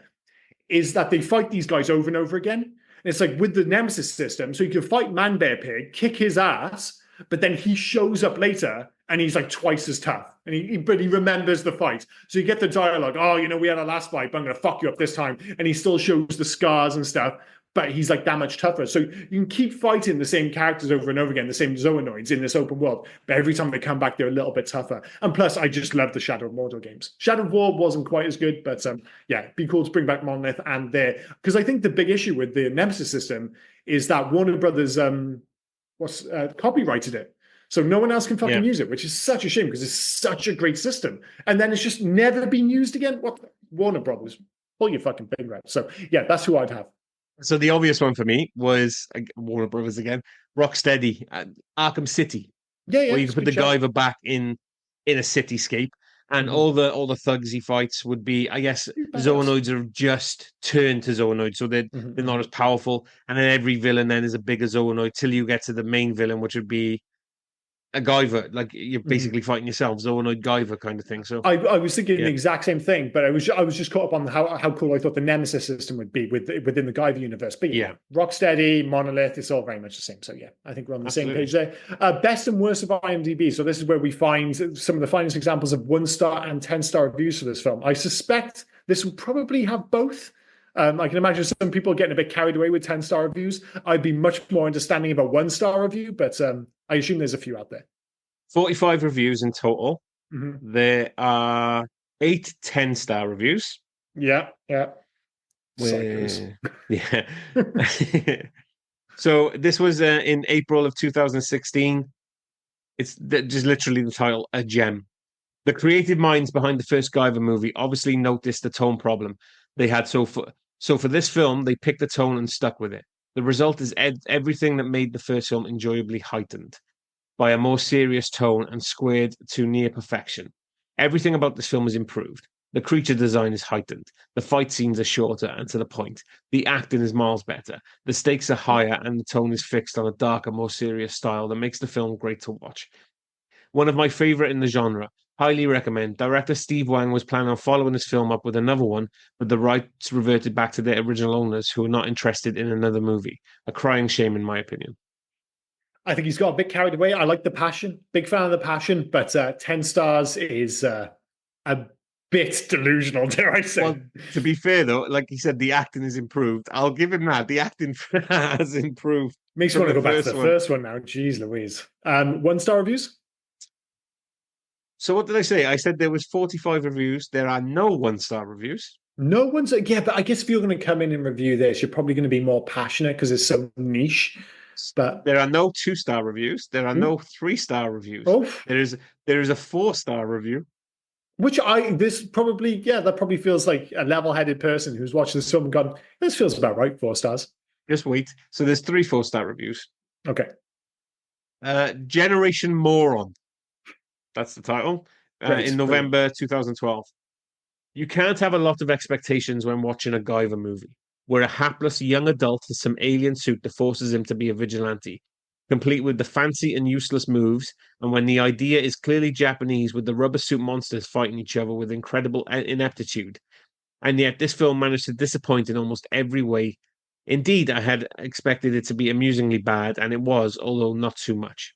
is that they fight these guys over and over again. And it's like with the Nemesis system, so you can fight Man Bear Pig, kick his ass, but then he shows up later and he's like twice as tough. But he remembers the fight. So you get the dialogue, we had our last fight, but I'm going to fuck you up this time. And he still shows the scars and stuff, but he's like that much tougher. So you can keep fighting the same characters over and over again, the same Zoanoids in this open world. But every time they come back, they're a little bit tougher. And plus, I just love the Shadow of Mordor games. Shadow of War wasn't quite as good, but it'd be cool to bring back Monolith and there. Because I think the big issue with the Nemesis system is that Warner Brothers copyrighted it. So no one else can fucking use it, which is such a shame because it's such a great system. And then it's just never been used again. What? Warner Brothers, pull your fucking finger out. So yeah, that's who I'd have. So the obvious one for me was Warner Brothers again, Rocksteady, Arkham City. Yeah, where you can put the Guyver back in a cityscape, and all the thugs he fights would be, I guess, Zoanoids are just turned to Zoanoids, so they're not as powerful. And then every villain then is a bigger Zoanoid till you get to the main villain, which would be a Guyver, like you're basically fighting yourself, Zoanoid Guyver kind of thing. So I was thinking the exact same thing, but I was just caught up on how cool I thought the Nemesis system would be within the Guyver universe. But Rocksteady, Monolith, it's all very much the same. So yeah, I think we're on the same page there. Best and worst of IMDb. So this is where we find some of the finest examples of 1-star and 10-star reviews for this film. I suspect this will probably have both. I can imagine some people getting a bit carried away with 10-star reviews. I'd be much more understanding of a 1-star review, but I assume there's a few out there. 45 reviews in total. There are 8 10-star reviews. Yeah. Yeah. So this was in April of 2016. It's just literally the title, a gem. The creative minds behind the first Guyver movie obviously noticed the tone problem they had. So for this film, they picked the tone and stuck with it. The result is everything that made the first film enjoyably heightened by a more serious tone and squared to near perfection. Everything about this film is improved. The creature design is heightened. The fight scenes are shorter and to the point. The acting is miles better. The stakes are higher and the tone is fixed on a darker, more serious style that makes the film great to watch. One of my favorite in the genre. Highly recommend. Director Steve Wang was planning on following this film up with another one, but the rights reverted back to their original owners who are not interested in another movie. A crying shame, in my opinion. I think he's got a bit carried away. I like the passion. Big fan of the passion, but 10 stars is a bit delusional, dare I say. Well, to be fair, though, like he said, the acting is improved. I'll give him that. The acting has improved. Makes me want to go back to the first one now. Jeez Louise. 1-star reviews? So what did I say? I said there was 45 reviews. There are no 1-star reviews. No one's yeah, but I guess if you're going to come in and review this, you're probably going to be more passionate because it's so niche. But There are no 2-star reviews. There are mm, no 3-star reviews. oh, There is a 4-star review. which this probably yeah, that probably feels like a level-headed person who's watched this film and gone, this feels about right, 4 stars. Just wait. So there's 3 4-star reviews. Okay, Generation Moron. That's the title. In great, brilliant. November 2012. You can't have a lot of expectations when watching a Guyver movie, where a hapless young adult has some alien suit that forces him to be a vigilante, complete with the fancy and useless moves, and when the idea is clearly Japanese with the rubber suit monsters fighting each other with incredible ineptitude. And yet this film managed to disappoint in almost every way. Indeed, I had expected it to be amusingly bad, and it was, although not too much.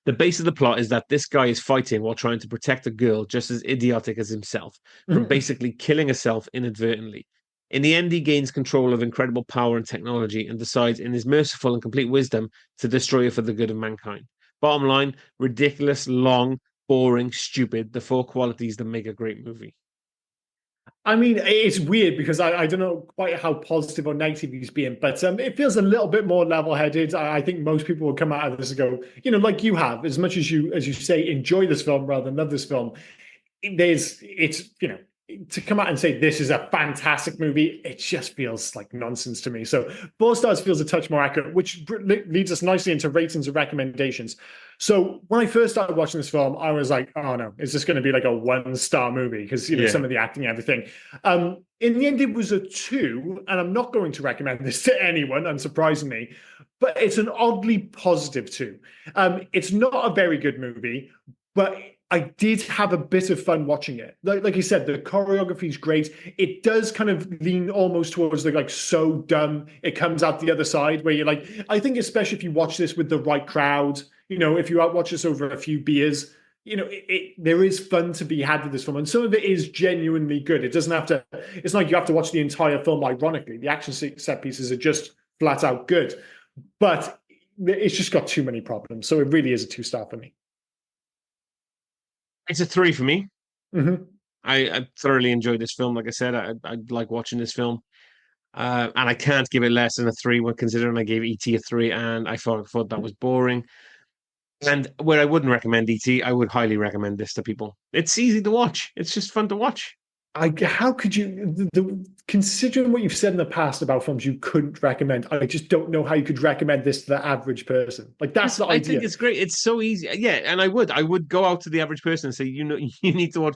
The base of the plot is that this guy is fighting while trying to protect a girl just as idiotic as himself from basically killing herself inadvertently. In the end, he gains control of incredible power and technology and decides, in his merciful and complete wisdom, to destroy it for the good of mankind. Bottom line, ridiculous, long, boring, stupid, the 4 qualities that make a great movie. I mean, it's weird because I don't know quite how positive or negative he's being, but it feels a little bit more level-headed. I think most people will come out of this and go, like you have, as much as you say, enjoy this film rather than love this film. It's to come out and say this is a fantastic movie, it just feels like nonsense to me. So 4 stars feels a touch more accurate, which leads us nicely into ratings and recommendations. So when I first started watching this film, I was like, oh no, is this going to be like a 1-star movie? Because some of the acting and everything. In the end, it was a 2, and I'm not going to recommend this to anyone, unsurprisingly, but it's an oddly positive 2. It's not a very good movie, but I did have a bit of fun watching it. Like you said, the choreography is great. It does kind of lean almost towards the so dumb it comes out the other side, where you're like, I think especially if you watch this with the right crowd, if you watch this over a few beers, there is fun to be had with this film, and some of it is genuinely good. It doesn't have to. It's not like you have to watch the entire film. Ironically, the action set pieces are just flat out good, but it's just got too many problems. So it really is a 2-star for me. It's a 3 for me. Mm-hmm. I thoroughly enjoyed this film. Like I said, I like watching this film. And I can't give it less than a 3 when considering I gave ET a 3 and I thought that was boring. And where I wouldn't recommend ET, I would highly recommend this to people. It's easy to watch. It's just fun to watch. How could you, considering what you've said in the past about films you couldn't recommend, I just don't know how you could recommend this to the average person. Like that's the idea. I think it's great. It's so easy. Yeah, and I would go out to the average person and say, you need to watch.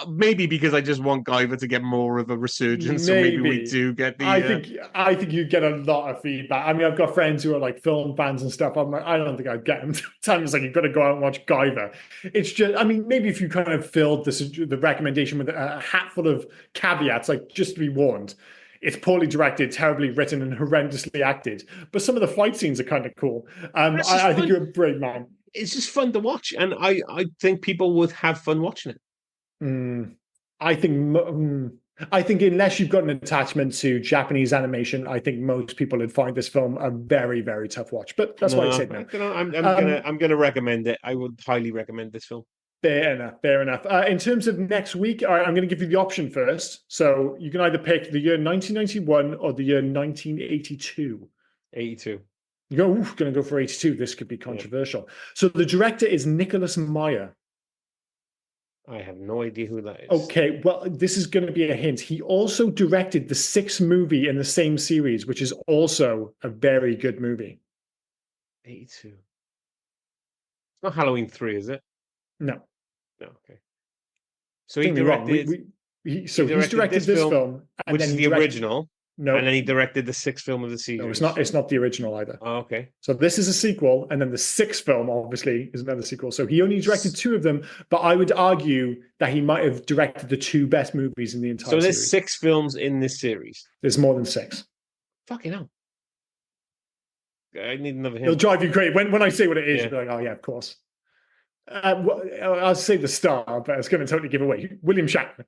Maybe because I just want Guyver to get more of a resurgence, so maybe we do get the. I think you get a lot of feedback. I mean, I've got friends who are like film fans and stuff. I'm like, I don't think I'd get them. Times like you've got to go out and watch Guyver. It's just, I mean, maybe if you kind of filled the recommendation with a hatful of caveats, like just to be warned, it's poorly directed, terribly written, and horrendously acted. But some of the fight scenes are kind of cool. I think you're a brave man. It's just fun to watch, and I think people would have fun watching it. I think unless you've got an attachment to Japanese animation, I think most people would find this film a very, very tough watch. But that's why I say no. I'm gonna recommend it. I would highly recommend this film. Fair enough. Fair enough. In terms of next week, all right, I'm going to give you the option first. So you can either pick the year 1991 or the year 1982. 82. You're going to go for 82. This could be controversial. Yeah. So the director is Nicholas Meyer. I have no idea who that is. Okay, well, this is going to be a hint. He also directed the 6th movie in the same series, which is also a very good movie. 82. It's not Halloween 3, is it? No. No, okay. So he directed. He's directed this film, which is the original. No, and then he directed the 6th film of the series. No, it's not the original either. Oh, okay. So this is a sequel, and then the 6th film, obviously, is another sequel. So he only directed 2 of them, but I would argue that he might have directed the 2 best movies in the entire series. So there's 6 films in this series. There's more than 6. Fucking hell. I need another hint. It'll drive you crazy. When I say what it is, you'll be like, oh yeah, of course. I'll say the star, but it's going to totally give away. William Shatner.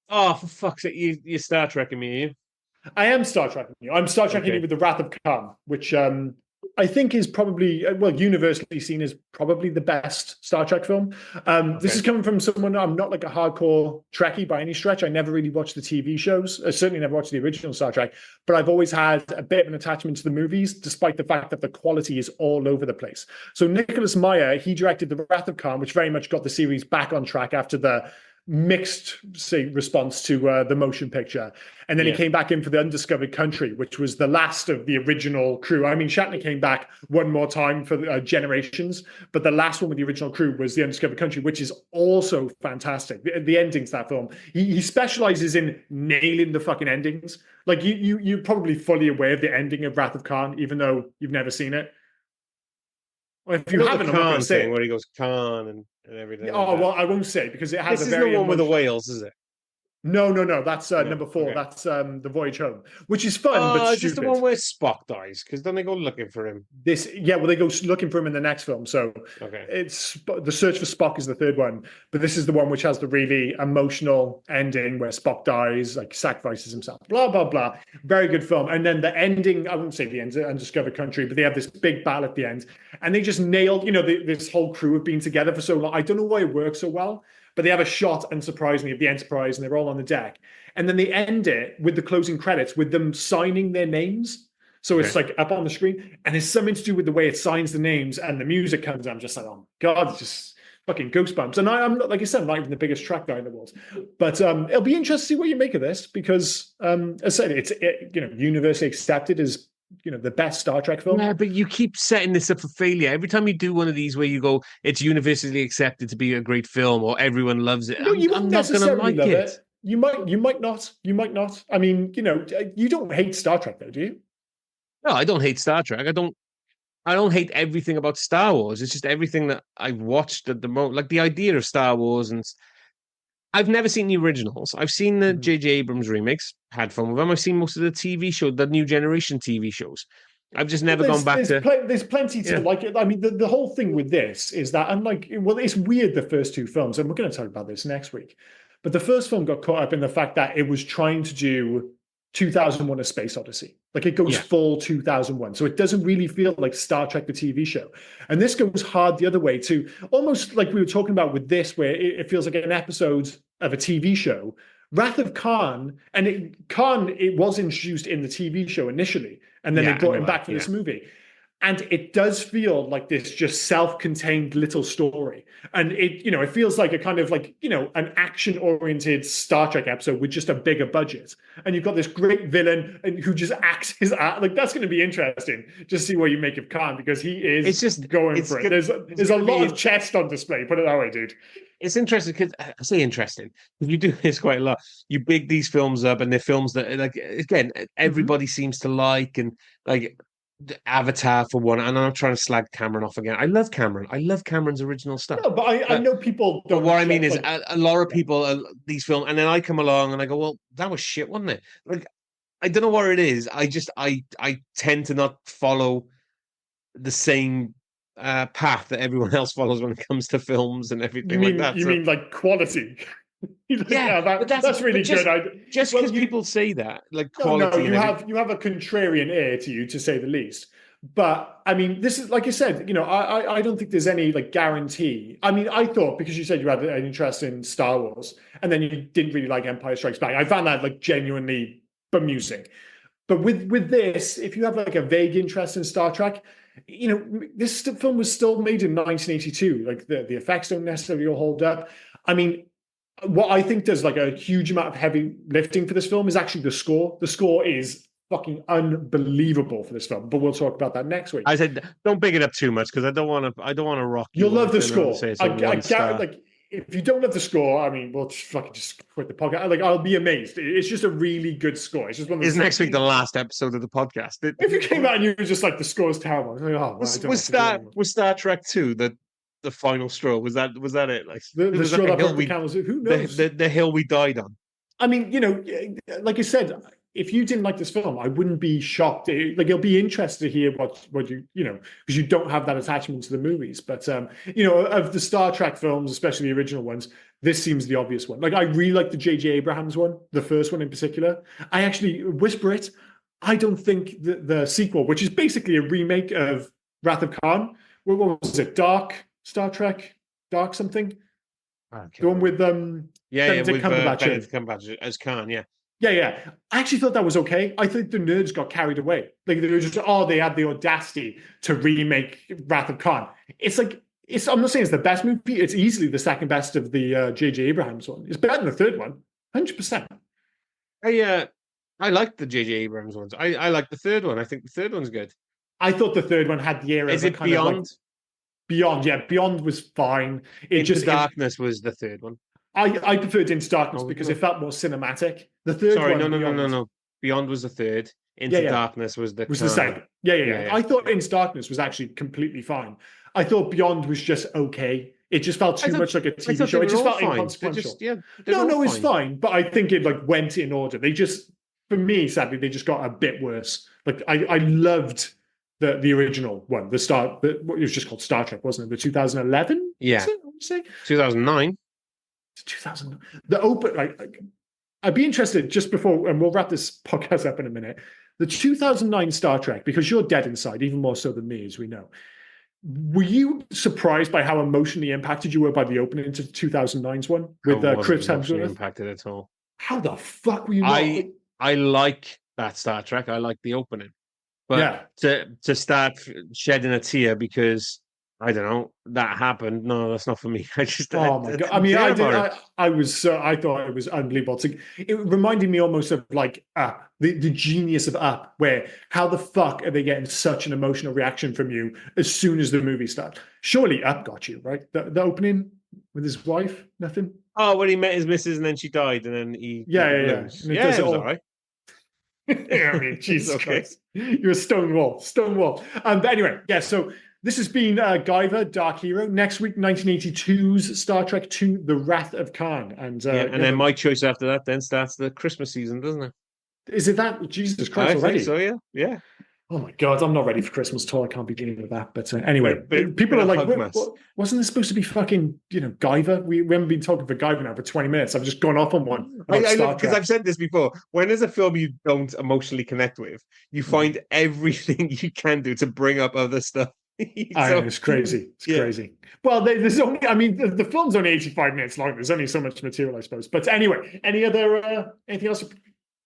Oh, for fuck's sake, you're Star Trekking me, are you? I am Star Trekking you. I'm Star Trekking you with The Wrath of Khan, which I think is probably universally seen as probably the best Star Trek film. This is coming from someone. I'm not like a hardcore Trekkie by any stretch. I never really watched the TV shows. I certainly never watched the original Star Trek, but I've always had a bit of an attachment to the movies, despite the fact that the quality is all over the place. So Nicholas Meyer, he directed The Wrath of Khan, which very much got the series back on track after the mixed response to the motion picture, and then he came back in for The Undiscovered Country, which was the last of the original crew. I mean, Shatner came back one more time for Generations, but the last one with the original crew was The Undiscovered Country, which is also fantastic. The endings to that film, he specializes in nailing the fucking endings. Like you're probably fully aware of the ending of Wrath of Khan, even though you've never seen it. Well, if you haven't, I'm not going to say where he goes Khan and everything. Oh, well, I won't say because it has this a very. This is the one with the whales, is it? No. That's number 4. Okay. That's the Voyage Home, which is fun, but stupid. Is this the one where Spock dies? Because then they go looking for him. Well, they go looking for him in the next film. So it's The Search for Spock is the third one, but this is the one which has the really emotional ending where Spock dies, like sacrifices himself. Blah blah blah. Very good film. And then the ending, I wouldn't say the end, Undiscovered Country, but they have this big battle at the end, and they just nailed. This whole crew have been together for so long. I don't know why it works so well. But they have a shot, unsurprisingly, of the Enterprise, and they're all on the deck. And then they end it with the closing credits, with them signing their names. So it's like up on the screen, and it's something to do with the way it signs the names, and the music comes. I'm just like, oh my God, it's just fucking goosebumps. And I'm not, like I said, I'm not even the biggest Trek guy in the world. But it'll be interesting to see what you make of this, because as I said, it's universally accepted as the best Star Trek film. Yeah, but you keep setting this up for failure. Every time you do one of these where you go, it's universally accepted to be a great film or everyone loves it. I'm not going to like it. You might not. I mean, you don't hate Star Trek though, do you? No, I don't hate Star Trek. I don't hate everything about Star Wars. It's just everything that I've watched at the moment. Like the idea of Star Wars, and I've never seen the originals. I've seen the J.J. Abrams remakes, had fun with them. I've seen most of the TV show, the new generation TV shows. I've just never gone back to... There's plenty to like it. I mean, the whole thing with this is that, it's weird, the first two films, and we're going to talk about this next week, but the first film got caught up in the fact that it was trying to do 2001: A Space Odyssey. Like it goes full 2001. So it doesn't really feel like Star Trek, the TV show. And this goes hard the other way too. Almost like we were talking about with this, where it feels like an episode of a TV show. Wrath of Khan, it was introduced in the TV show initially, and then they brought him back for this movie. And it does feel like this just self-contained little story. And it feels like a kind of an action-oriented Star Trek episode with just a bigger budget. And you've got this great villain who just acts his ass. Like, that's going to be interesting. Just see what you make of Khan, because he is going for it. There's a lot of chest on display, put it that way, dude. It's interesting because I say interesting because you do this quite a lot. You big these films up, and they're films that, like, again, everybody seems to like, and like Avatar for one. And I'm not trying to slag Cameron off again. I love Cameron. I love Cameron's original stuff. No, but I know people don't. But what I mean is, a lot of people these films, and then I come along and I go, well, that was shit, wasn't it? Like, I don't know what it is. I tend to not follow the same path that everyone else follows when it comes to films and everything like that. You mean like quality? That's really good. Just because people say that, like quality. No, you have a contrarian air to you, to say the least. But I mean, this is, like you said, I don't think there's any guarantee. I mean, I thought, because you said you had an interest in Star Wars, and then you didn't really like Empire Strikes Back, I found that genuinely bemusing. But with this, if you have a vague interest in Star Trek, this film was still made in 1982. Like the effects don't necessarily all hold up. I mean, what I think does a huge amount of heavy lifting for this film is actually the score. The score is fucking unbelievable for this film, but we'll talk about that next week. I said, don't big it up too much, because I don't want to rock. You'll love the score. If you don't love the score, I mean, we'll just quit the podcast. I'll be amazed. It's just a really good score. It's just one of those. Is next week the last episode of the podcast? If you came out and you were just the score is terrible, was Star Trek 2 the final straw? Was that it? The straw that broke the camel's back. Who knows? The hill we died on. I mean, like I said, if you didn't like this film, I wouldn't be shocked. It'll be interesting to hear what you because you don't have that attachment to the movies. But of the Star Trek films, especially the original ones, this seems the obvious one. I really like the J.J. Abrams one, the first one in particular. I actually whisper it. I don't think the sequel, which is basically a remake of Wrath of Khan, what was it? Dark Star Trek, Dark something. The one with with Cumberbatch in. Benedict Cumberbatch as Khan, yeah. Yeah. I actually thought that was okay. I think the nerds got carried away. Like they were just, they had the audacity to remake Wrath of Khan. It's like, I'm not saying it's the best movie. It's easily the second best of the J.J. Abrams one. It's better than the third one, 100%. I like the J.J. Abrams ones. I like the third one. I think the third one's good. I thought the third one had the era. Is it Beyond? Beyond, yeah. Beyond was fine. Into Darkness was the third one. I preferred Into Darkness because it felt more cinematic. The third one... No. Beyond was the third. Into Darkness was the second. Yeah. I thought Into Darkness was actually completely fine. I thought Beyond was just okay. It just felt too much like a TV show. It just felt inconsequential. No, it's fine. But I think it like went in order. They just, for me, sadly, they just got a bit worse. Like I loved the original one, it was just called Star Trek, wasn't it? The 2011? Yeah. 2009. 2009. The open, like I'd be interested just before, and we'll wrap this podcast up in a minute. The 2009 Star Trek, because you're dead inside, even more so than me, as we know. Were you surprised by how emotionally impacted you were by the opening to 2009's one with Chris Hemsworth? Impacted at all. How the fuck were you not? I like that Star Trek. I like the opening. But to start shedding a tear because I don't know that happened. No, that's not for me. I just my god! I mean, I thought it was unbelievable. It reminded me almost of like Up, the genius of Up, where how the fuck are they getting such an emotional reaction from you as soon as the movie starts? Surely Up got you right. The opening with his wife, nothing. Oh, when he met his missus and then she died, and then he it was all right. I mean, Jesus Christ. You're a Stonewall. But anyway, so this has been Guyver, Dark Hero. Next week, 1982's Star Trek II, The Wrath of Khan. And then my choice after that then starts the Christmas season, doesn't it? Is it that? Jesus Christ, already? I think so, yeah. Oh my God, I'm not ready for Christmas at all. I can't be dealing with that. But anyway, people are like, wasn't this supposed to be fucking, Guyver? We haven't been talking for Guyver now for 20 minutes. I've just gone off on one. Because I've said this before. When there's a film you don't emotionally connect with, you find everything you can do to bring up other stuff. It's crazy. It's crazy. Well, there's only, the film's only 85 minutes long. There's only so much material, I suppose. But anyway, anything else to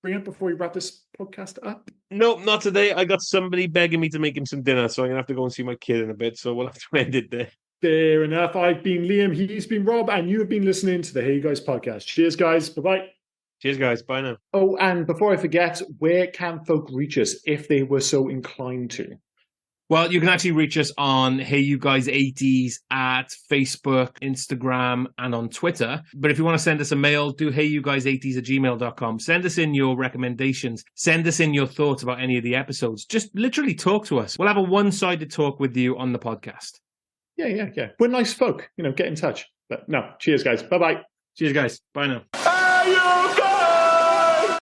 bring up before we wrap this podcast up? Nope, not today. I got somebody begging me to make him some dinner, so I'm going to have to go and see my kid in a bit, so we'll have to end it there. Fair enough. I've been Liam, he's been Rob, and you have been listening to the Hey You Guys podcast. Cheers, guys. Bye-bye. Cheers, guys. Bye now. Oh, and before I forget, where can folk reach us if they were so inclined to? Well, you can actually reach us on Hey You Guys 80s at Facebook, Instagram, and on Twitter. But if you want to send us a mail, do heyyouguys80s@gmail.com. Send us in your recommendations. Send us in your thoughts about any of the episodes. Just literally talk to us. We'll have a one-sided talk with you on the podcast. Yeah. We're nice folk. Get in touch. But no, cheers, guys. Bye-bye. Cheers, guys. Bye now.